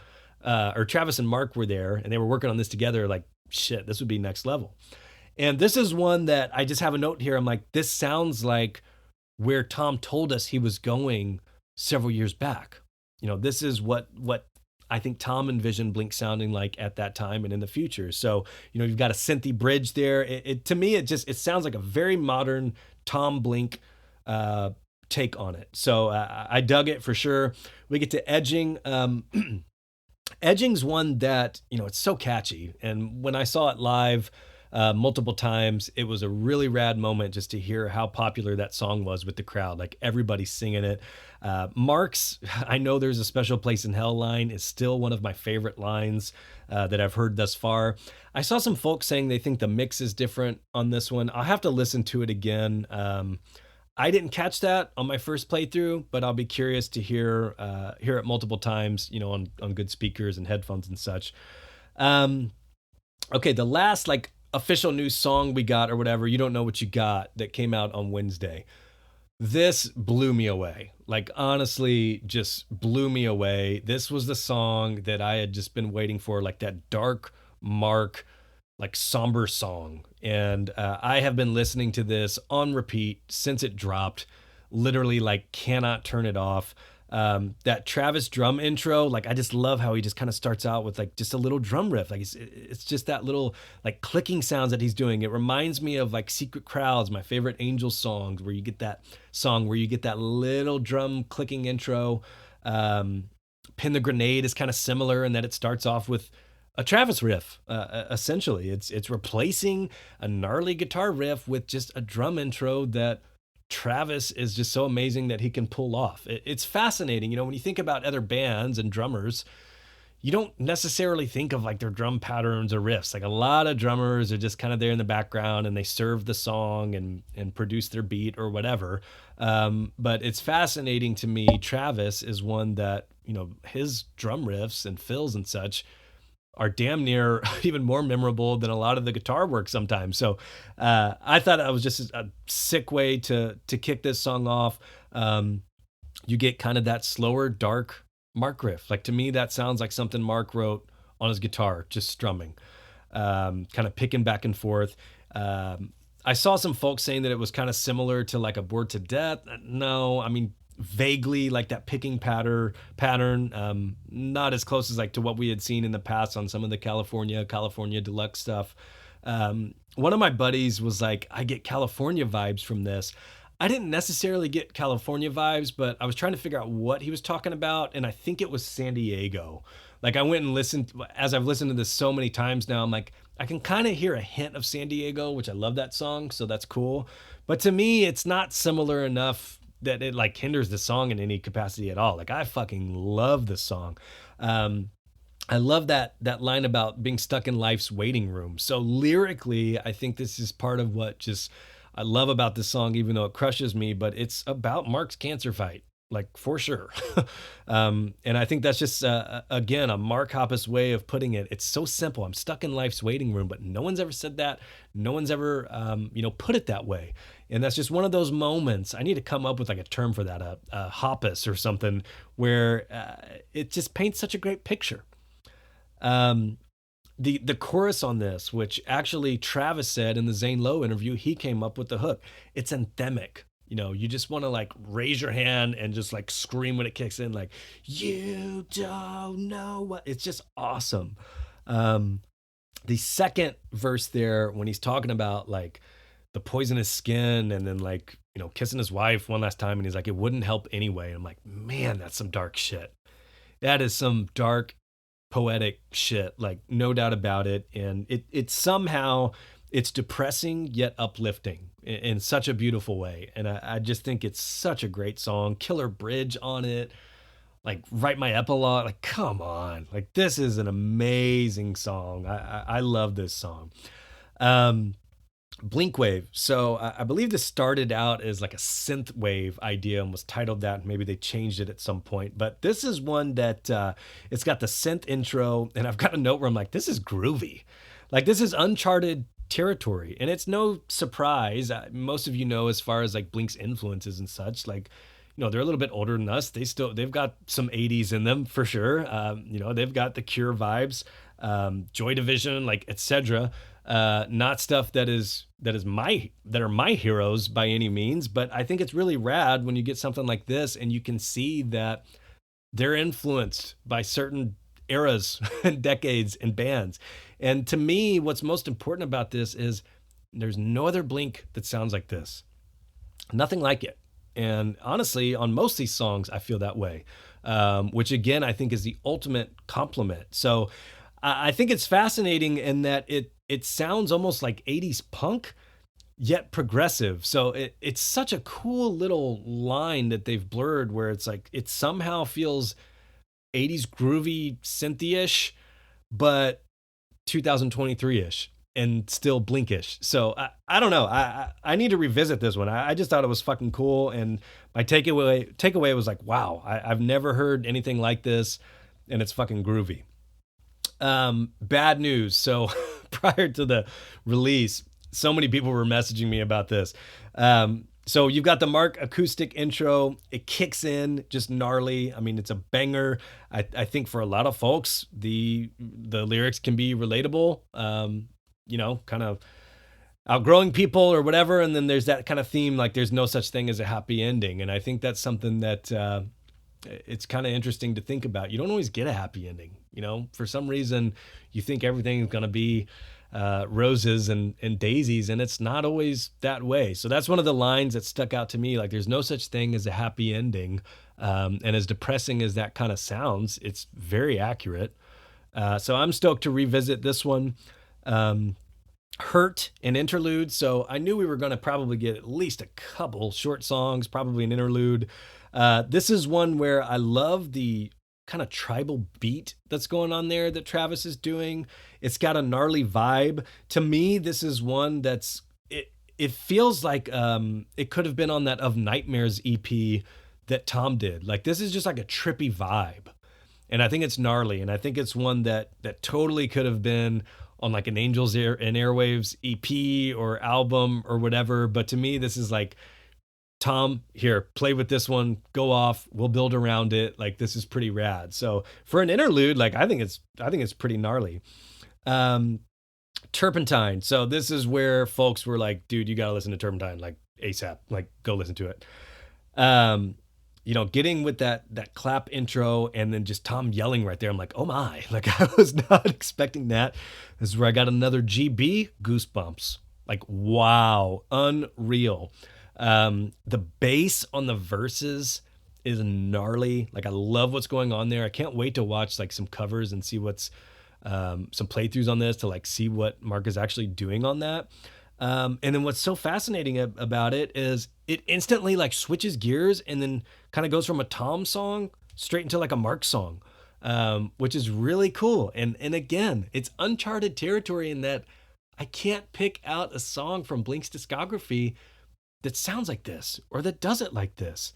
or Travis and Mark were there and they were working on this together, like shit, this would be next level. And this is one that I just have a note here. I'm like, this sounds like where Tom told us he was going several years back. This is what I think Tom envisioned Blink sounding like at that time and in the future. So, you've got a synthy bridge there. It to me, it sounds like a very modern Tom Blink take on it. So I dug it for sure. We get to Edging. Edging's one that, it's so catchy. And when I saw it live multiple times, it was a really rad moment just to hear how popular that song was with the crowd. Like everybody singing it. Mark's I Know There's a Special Place in Hell line is still one of my favorite lines that I've heard thus far. I saw some folks saying they think the mix is different on this one. I'll have to listen to it again. I didn't catch that on my first playthrough, but I'll be curious to hear it multiple times, on good speakers and headphones and such. Okay, the last like official new song we got or whatever, You Don't Know What You Got, that came out on Wednesday. This blew me away. Like honestly, just blew me away. This was the song that I had just been waiting for, like that dark Mark, like somber song. And I have been listening to this on repeat since it dropped. Literally like cannot turn it off. That Travis drum intro, like I just love how he just kind of starts out with like just a little drum riff. Like it's just that little like clicking sounds that he's doing. It reminds me of like Secret Crowds, my favorite Angels songs, where you get that song where you get that little drum clicking intro. Um, Pin the Grenade is kind of similar in that it starts off with a Travis riff. Essentially, it's replacing a gnarly guitar riff with just a drum intro that Travis is just so amazing that he can pull off. It's fascinating, when you think about other bands and drummers, you don't necessarily think of like their drum patterns or riffs. Like a lot of drummers are just kind of there in the background and they serve the song and produce their beat or whatever. But it's fascinating to me. Travis is one that, his drum riffs and fills and such are damn near even more memorable than a lot of the guitar work sometimes. So I thought that was just a sick way to kick this song off. You get kind of that slower, dark Mark riff. Like to me, that sounds like something Mark wrote on his guitar, just strumming, kind of picking back and forth. I saw some folks saying that it was kind of similar to like a Bored to Death. No, I mean, vaguely like that picking pattern, not as close as like to what we had seen in the past on some of the California Deluxe stuff. One of my buddies was like, I get California vibes from this. I didn't necessarily get California vibes, but I was trying to figure out what he was talking about, and I think it was San Diego. Like I went and listened, as I've listened to this so many times now, I'm like, I can kind of hear a hint of San Diego, which I love that song, so that's cool. But to me, it's not similar enough that it like hinders the song in any capacity at all. Like I fucking love this song. I love that line about being stuck in life's waiting room. So lyrically, I think this is part of what just I love about this song, even though it crushes me, but it's about Mark's cancer fight, like for sure. And I think that's just, again, a Mark Hoppus way of putting it. It's so simple. I'm stuck in life's waiting room, but no one's ever said that. No one's ever, put it that way. And that's just one of those moments. I need to come up with like a term for that, a Hoppus or something, where it just paints such a great picture. The chorus on this, which actually Travis said in the Zane Lowe interview, he came up with the hook. It's anthemic. You just want to like raise your hand and just like scream when it kicks in, like, you don't know what. It's just awesome. The second verse there, when he's talking about like the poisonous skin and then like, kissing his wife one last time, and he's like, it wouldn't help anyway. I'm like, man, that's some dark shit. That is some dark poetic shit, like no doubt about it. And it somehow it's depressing yet uplifting in such a beautiful way. And I just think it's such a great song. Killer bridge on it, like write my epilogue. Like, come on, like this is an amazing song. I love this song. Blink Wave. So I believe this started out as like a synth wave idea and was titled that. Maybe they changed it at some point, but this is one that it's got the synth intro, and I've got a note where I'm like, this is groovy. Like this is uncharted territory, and it's no surprise. Most of as far as like Blink's influences and such, like, they're a little bit older than us. They've got some 80s in them for sure. They've got the Cure vibes, Joy Division, like etc. Not stuff that are my heroes by any means, but I think it's really rad when you get something like this and you can see that they're influenced by certain eras and decades and bands. And to me, what's most important about this is there's no other Blink that sounds like this. Nothing like it. And honestly, on most of these songs, I feel that way, which again, I think is the ultimate compliment. So I think it's fascinating in that it sounds almost like 80s punk, yet progressive. So it's such a cool little line that they've blurred where it's like, it somehow feels 80s groovy synthy-ish, but 2023-ish and still Blinkish. So I don't know. I need to revisit this one. I just thought it was fucking cool. And my takeaway was like, wow, I've never heard anything like this, and it's fucking groovy. Bad news. So prior to the release, so many people were messaging me about this. So you've got the Mark acoustic intro. It kicks in just gnarly. I mean, it's a banger. I think for a lot of folks, the lyrics can be relatable, kind of outgrowing people or whatever. And then there's that kind of theme, like there's no such thing as a happy ending. And I think that's something that, it's kind of interesting to think about. You don't always get a happy ending. For some reason, you think everything's going to be roses and daisies, and it's not always that way. So that's one of the lines that stuck out to me. Like, there's no such thing as a happy ending. And as depressing as that kind of sounds, it's very accurate. So I'm stoked to revisit this one. Hurt and interlude. So I knew we were going to probably get at least a couple short songs, probably an interlude. This is one where I love the kind of tribal beat that's going on there that Travis is doing. It's got a gnarly vibe. To me, this is one that's it feels like it could have been on that Of Nightmares EP that Tom did. Like, this is just like a trippy vibe. And I think it's gnarly, and I think it's one that totally could have been on like an Angels Air and Airwaves EP or album or whatever. But to me, this is like, Tom, here, play with this one, go off, we'll build around it. Like, this is pretty rad. So for an interlude, like, I think it's pretty gnarly. Turpentine. So this is where folks were like, dude, you gotta listen to Turpentine, like, ASAP, like, go listen to it. Getting with that clap intro and then just Tom yelling right there. I'm like, oh my, like, I was not expecting that. This is where I got another GB goosebumps. Like, wow, unreal. The bass on the verses is gnarly. Like, I love what's going on there. I can't wait to watch like some covers and see what's some playthroughs on this to like see what Mark is actually doing on that. And then what's so fascinating about it is it instantly like switches gears and then kind of goes from a Tom song straight into like a Mark song, which is really cool. And again, it's uncharted territory in that I can't pick out a song from Blink's discography that sounds like this or that does it like this.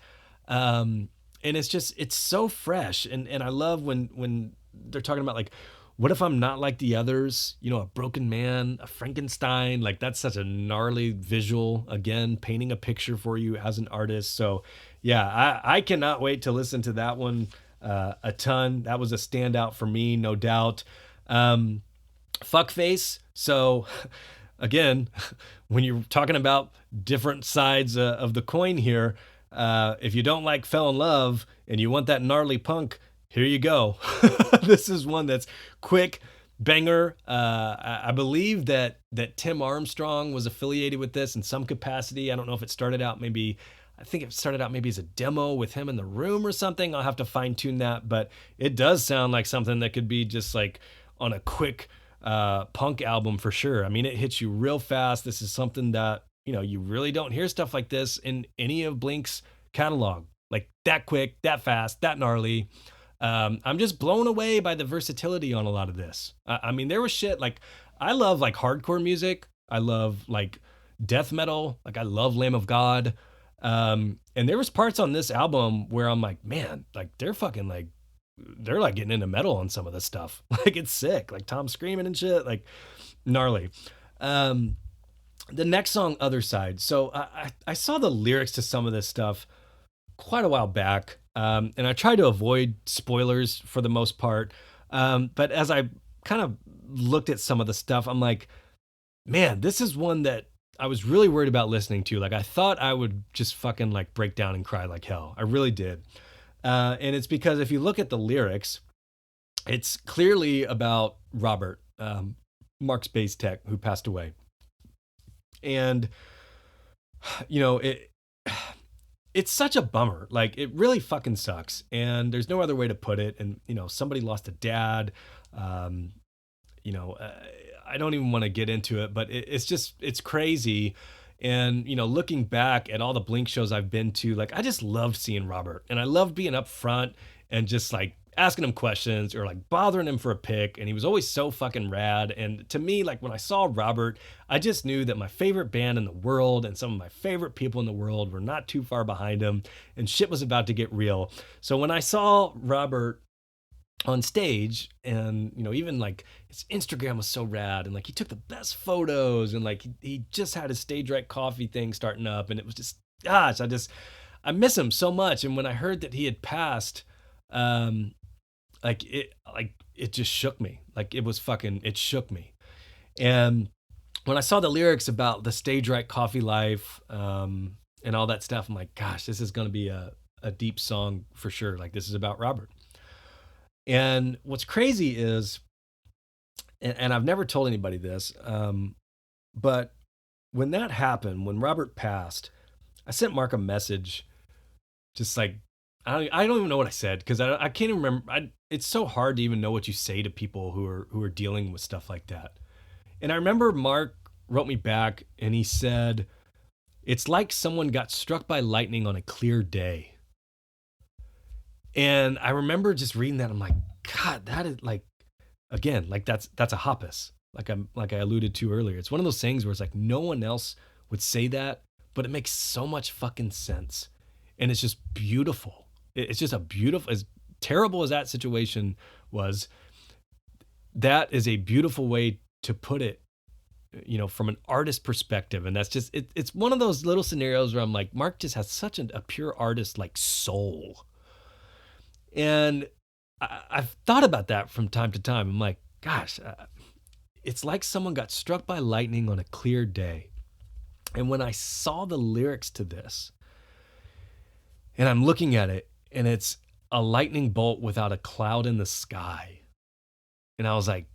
And it's so fresh. And I love when they're talking about like, what if I'm not like the others? A broken man, a Frankenstein. Like, that's such a gnarly visual. Again, painting a picture for you as an artist. So yeah, I cannot wait to listen to that one a ton. That was a standout for me, no doubt. Fuckface. So again, when you're talking about different sides of the coin here, if you don't like Fell in Love and you want that gnarly punk, here you go. This is one that's quick, banger. I believe that Tim Armstrong was affiliated with this in some capacity. I don't know if it started out maybe as a demo with him in the room or something. I'll have to fine tune that, but it does sound like something that could be just like on a quick punk album for sure. I mean, it hits you real fast. This is something that, you really don't hear stuff like this in any of Blink's catalog. Like, that quick, that fast, that gnarly. I'm just blown away by the versatility on a lot of this. I mean, there was shit like, I love like hardcore music. I love like death metal. Like, I love Lamb of God. And there was parts on this album where I'm like, man, like they're like getting into metal on some of this stuff. Like, it's sick. Like, Tom screaming and shit, like gnarly. The next song, Other Side. So I saw the lyrics to some of this stuff quite a while back. And I try to avoid spoilers for the most part. But as I kind of looked at some of the stuff, I'm like, man, this is one that I was really worried about listening to. Like, I thought I would just fucking like break down and cry like hell. I really did. And it's because if you look at the lyrics, it's clearly about Robert, Mark's bass tech, who passed away. And, it's such a bummer. Like, it really fucking sucks. And there's no other way to put it. And, somebody lost a dad. I don't even want to get into it, but it's crazy. And, looking back at all the Blink shows I've been to, like, I just loved seeing Robert, and I loved being up front and just like asking him questions or like bothering him for a pic. And he was always so fucking rad. And to me, like, when I saw Robert, I just knew that my favorite band in the world and some of my favorite people in the world were not too far behind him, and shit was about to get real. So when I saw Robert on stage, and even like his Instagram was so rad, and like he took the best photos, and like he just had his Stage Right Coffee thing starting up, and it was just, gosh, I miss him so much. And when I heard that he had passed, it just shook me. Like, it shook me. And when I saw the lyrics about the Stage Right Coffee life, and all that stuff, I'm like, gosh, this is going to be a a deep song for sure. Like this is about Robert. And what's crazy is, and I've never told anybody this, but when that happened, when Robert passed, I sent Mark a message, just like I don't even know what I said because I can't even remember. It's so hard to even know what you say to people who are dealing with stuff like that. And I remember Mark wrote me back and he said, "It's like someone got struck by lightning on a clear day." And I remember just reading that. I'm like, God, that is like, again, like that's a hoppus. Like I alluded to earlier. It's one of those things where it's like no one else would say that, but it makes so much fucking sense. And it's just beautiful. It's just a beautiful, as terrible as that situation was, that is a beautiful way to put it, from an artist perspective. And that's just, it's one of those little scenarios where I'm like, Mark just has such a pure artist like soul. And I've thought about that from time to time. I'm like, gosh, it's like someone got struck by lightning on a clear day. And when I saw the lyrics to this, and I'm looking at it, and it's a lightning bolt without a cloud in the sky. And I was like,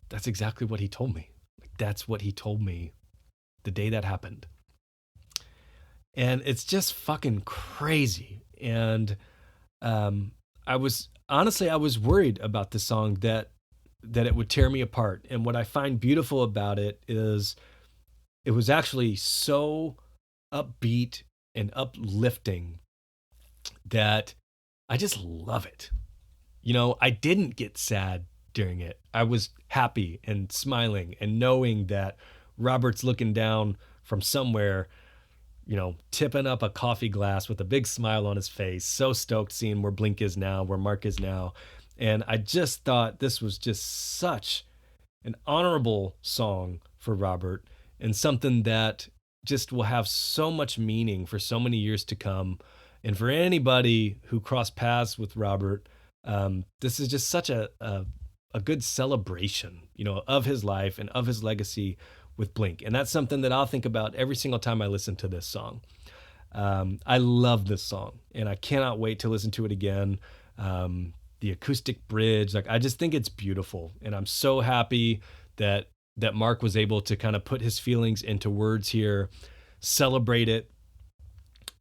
that's exactly what he told me. Like, that's what he told me the day that happened. And it's just fucking crazy. And I was worried about the song that it would tear me apart. And what I find beautiful about it is it was actually so upbeat and uplifting that I just love it. I didn't get sad during it. I was happy and smiling and knowing that Robert's looking down from somewhere, tipping up a coffee glass with a big smile on his face, so stoked seeing where Blink is now, where Mark is now. And I just thought this was just such an honorable song for Robert and something that just will have so much meaning for so many years to come. And for anybody who crossed paths with Robert, this is just such a good celebration, of his life and of his legacy with Blink. And that's something that I'll think about every single time I listen to this song. I love this song and I cannot wait to listen to it again. The acoustic bridge, like I just think it's beautiful. And I'm so happy that Mark was able to kind of put his feelings into words here, celebrate it,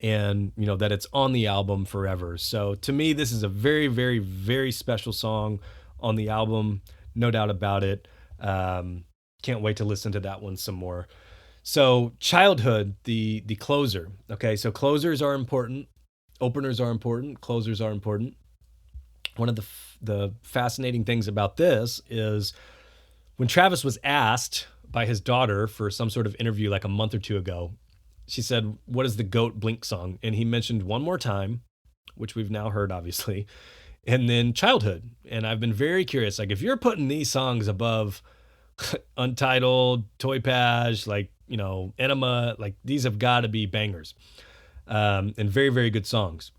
and that it's on the album forever. So to me, this is a very, very, very special song on the album, no doubt about it. Can't wait to listen to that one some more. So Childhood, the closer. Okay, so closers are important, openers are important, closers are important. One of the fascinating things about this is when Travis was asked by his daughter for some sort of interview like a month or two ago, she said, "What is the GOAT Blink song?" And he mentioned One More Time, which we've now heard, obviously, and then Childhood. And I've been very curious, like if you're putting these songs above Untitled, Toy Page, like, Enema, like these have got to be bangers, and very, very good songs.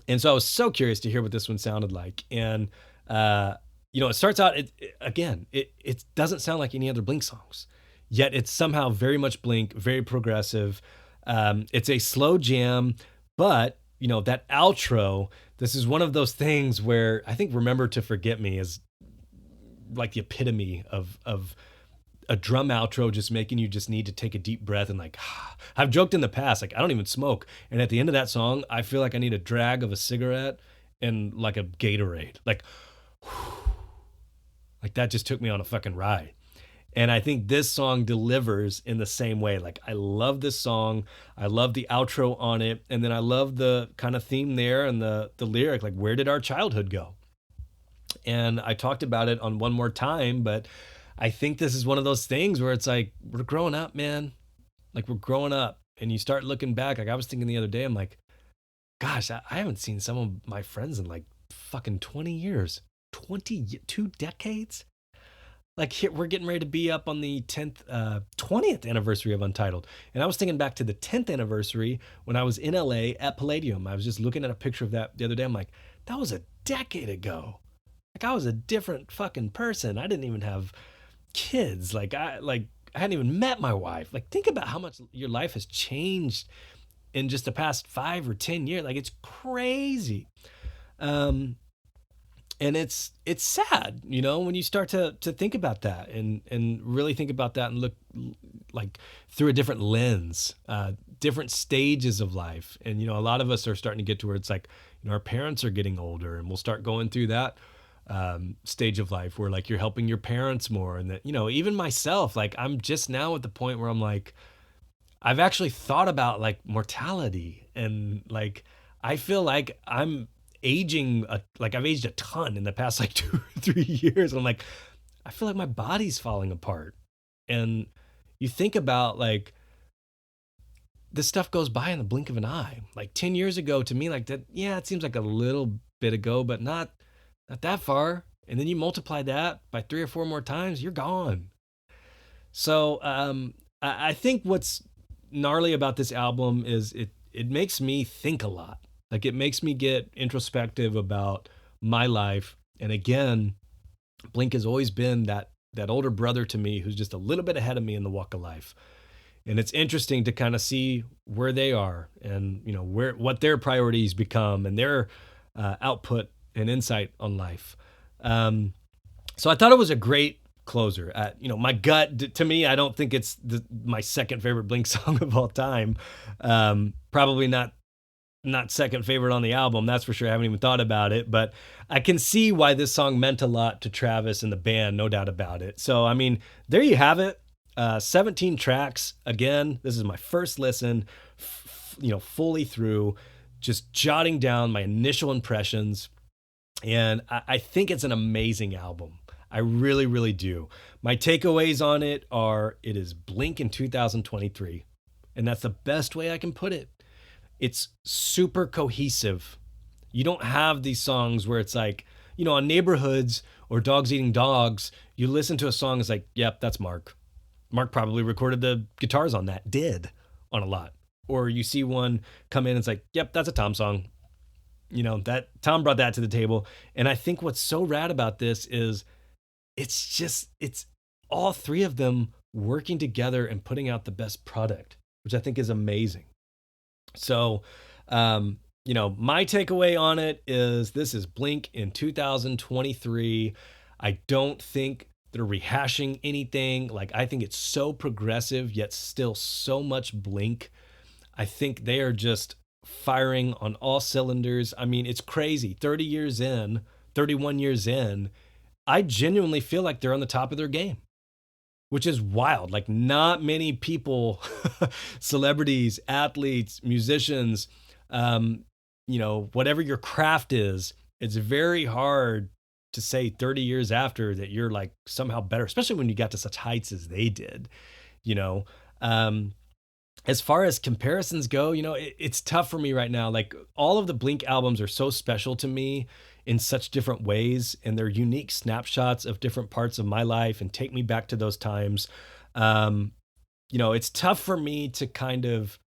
And so I was so curious to hear what this one sounded like. And, it starts out, it doesn't sound like any other Blink songs, yet it's somehow very much Blink, very progressive. It's a slow jam, but, that outro, this is one of those things where I think Remember to Forget Me is like the epitome of a drum outro, just making you just need to take a deep breath and like, I've joked in the past, like I don't even smoke. And at the end of that song, I feel like I need a drag of a cigarette and like a Gatorade, like that just took me on a fucking ride. And I think this song delivers in the same way. Like I love this song. I love the outro on it. And then I love the kind of theme there and the lyric, like where did our childhood go? And I talked about it on One More Time, but I think this is one of those things where it's like, we're growing up, man. Like we're growing up and you start looking back. Like I was thinking the other day, I'm like, gosh, I haven't seen some of my friends in like fucking 20 years, 22 decades. Like here, we're getting ready to be up on the 20th anniversary of Untitled. And I was thinking back to the 10th anniversary when I was in LA at Palladium. I was just looking at a picture of that the other day. I'm like, that was a decade ago. Like I was a different fucking person. I didn't even have kids. Like I hadn't even met my wife. Like think about how much your life has changed in just the past 5 or 10 years. Like it's crazy. Um, and it's sad, when you start to think about that and really think about that and look like through a different lens, different stages of life. And a lot of us are starting to get to where it's like, our parents are getting older, and we'll start going through that stage of life where like you're helping your parents more. And that, even myself, like I'm just now at the point where I'm like, I've actually thought about like mortality, and like I feel like I'm aging, like I've aged a ton in the past like 2 or 3 years. I'm like, I feel like my body's falling apart. And you think about like this stuff goes by in the blink of an eye. Like 10 years ago to me, like that, yeah, it seems like a little bit ago, but not that far. And then you multiply that by 3 or 4 more times, you're gone. So I think what's gnarly about this album is it makes me think a lot. Like it makes me get introspective about my life. And again, Blink has always been that older brother to me who's just a little bit ahead of me in the walk of life. And it's interesting to kind of see where they are, and where what their priorities become, and their output and insight on life. So I thought it was a great closer. My gut to me, I don't think it's my second favorite Blink song of all time. Probably not second favorite on the album, that's for sure. I haven't even thought about it, but I can see why this song meant a lot to Travis and the band, no doubt about it. So I mean, there you have it. 17 tracks. Again, this is my first listen, fully through, just jotting down my initial impressions. And I think it's an amazing album. I really, really do. My takeaways on it are, it is Blink in 2023. And that's the best way I can put it. It's super cohesive. You don't have these songs where it's like, on Neighborhoods or Dogs Eating Dogs, you listen to a song, it's like, yep, that's Mark. Mark probably recorded the guitars on that, did on a lot. Or you see one come in, it's like, yep, that's a Tom song. That Tom brought that to the table. And I think what's so rad about this is it's all three of them working together and putting out the best product, which I think is amazing. So, my takeaway on it is this is Blink in 2023. I don't think they're rehashing anything. Like, I think it's so progressive, yet still so much Blink. I think they are just firing on all cylinders. I mean, it's crazy. 31 years in, I genuinely feel like they're on the top of their game, which is wild. Like, not many people, celebrities, athletes, musicians, whatever your craft is, it's very hard to say 30 years after that you're like somehow better, especially when you got to such heights as they did. As far as comparisons go, it's tough for me right now. Like, all of the Blink albums are so special to me in such different ways, and they're unique snapshots of different parts of my life and take me back to those times. It's tough for me to kind of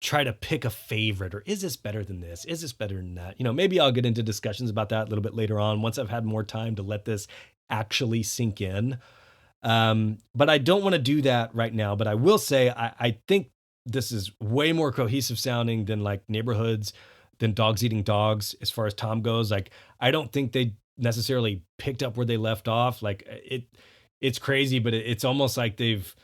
try to pick a favorite, or is this better than this? Is this better than that? Maybe I'll get into discussions about that a little bit later on once I've had more time to let this actually sink in. But I don't want to do that right now. But I will say, I think this is way more cohesive sounding than like Neighborhoods, than Dogs Eating Dogs, as far as Tom goes. Like, I don't think they necessarily picked up where they left off. Like, it's crazy, but it's almost like they've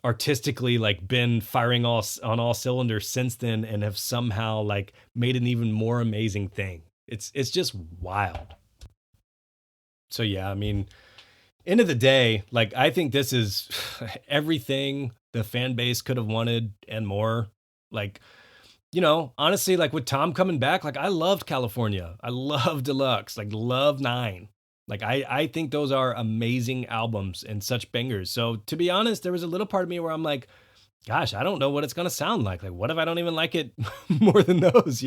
artistically like been firing on all cylinders since then, and have somehow like made an even more amazing thing. It's just wild. So yeah, I mean, end of the day, like, I think this is everything the fan base could have wanted and more. Like, honestly, like with Tom coming back, like I loved California. I love Deluxe, like love 9. Like I think those are amazing albums and such bangers. So to be honest, there was a little part of me where I'm like, gosh, I don't know what it's going to sound like. Like, what if I don't even like it more than those,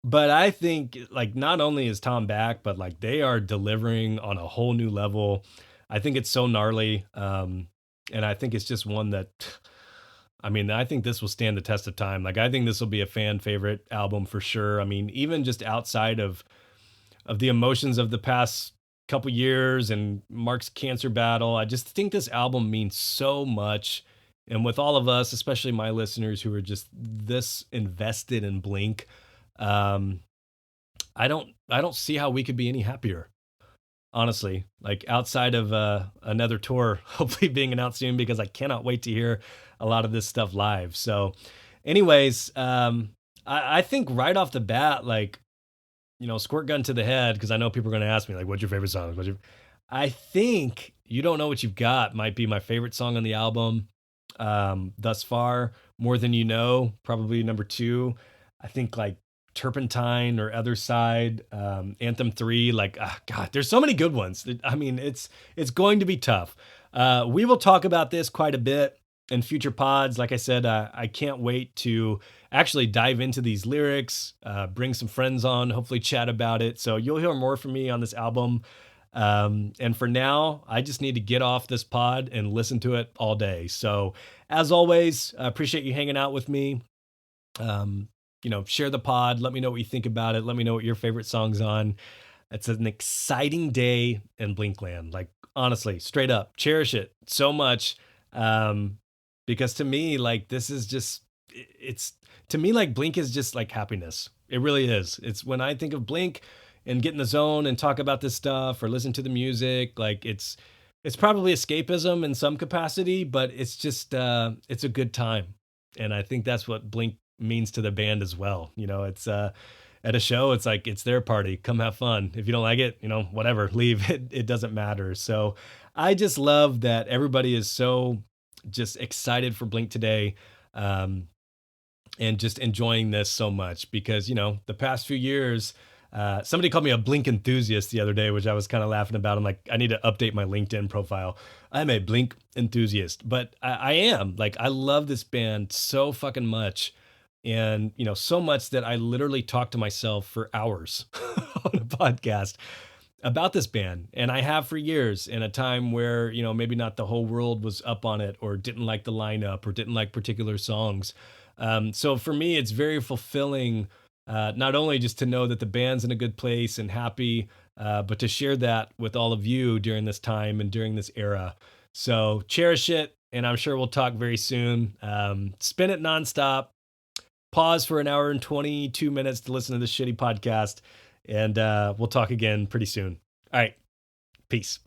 But I think like not only is Tom back, but like they are delivering on a whole new level. I think it's so gnarly. And I think it's just one that, I mean, I think this will stand the test of time. Like, I think this will be a fan favorite album for sure. I mean, even just outside of the emotions of the past couple years and Mark's cancer battle, I just think this album means so much And with all of us, especially my listeners who are just this invested in Blink, um, I don't see how we could be any happier. Honestly, like outside of another tour, hopefully being announced soon, because I cannot wait to hear a lot of this stuff live. So, anyways, I think right off the bat, like, squirt gun to the head, because I know people are going to ask me, like, what's your favorite song? I think You Don't Know What You've Got might be my favorite song on the album thus far. More Than You Know, probably number two. I think like Turpentine or Other Side, Anthem 3. Like, God, there's so many good ones. I mean, it's going to be tough. We will talk about this quite a bit in future pods. Like I said, I can't wait to actually dive into these lyrics, bring some friends on, hopefully chat about it. So you'll hear more from me on this album. And for now, I just need to get off this pod and listen to it all day. So as always, I appreciate you hanging out with me. Share the pod. Let me know what you think about it. Let me know what your favorite song's on. It's an exciting day in Blinkland. Like, honestly, straight up, cherish it so much. Because to me, like, this is just, it's to me, like, Blink is just like happiness. It really is. It's when I think of Blink and get in the zone and talk about this stuff or listen to the music, like, it's probably escapism in some capacity, but it's just, it's a good time. And I think that's what Blink means to the band as well. It's, at a show, it's like it's their party. Come have fun. If you don't like it, whatever, leave. It doesn't matter. So I just love that everybody is so just excited for Blink today, and just enjoying this so much because the past few years. Somebody called me a Blink enthusiast the other day, which I was kind of laughing about. I'm like, I need to update my LinkedIn profile. I'm a Blink enthusiast, but I am like, I love this band so fucking much. And, so much that I literally talk to myself for hours on a podcast about this band. And I have for years, in a time where, maybe not the whole world was up on it or didn't like the lineup or didn't like particular songs. So for me, it's very fulfilling, not only just to know that the band's in a good place and happy, but to share that with all of you during this time and during this era. So cherish it. And I'm sure we'll talk very soon. Spin it nonstop. Pause for an hour and 22 minutes to listen to this shitty podcast. And we'll talk again pretty soon. All right. Peace.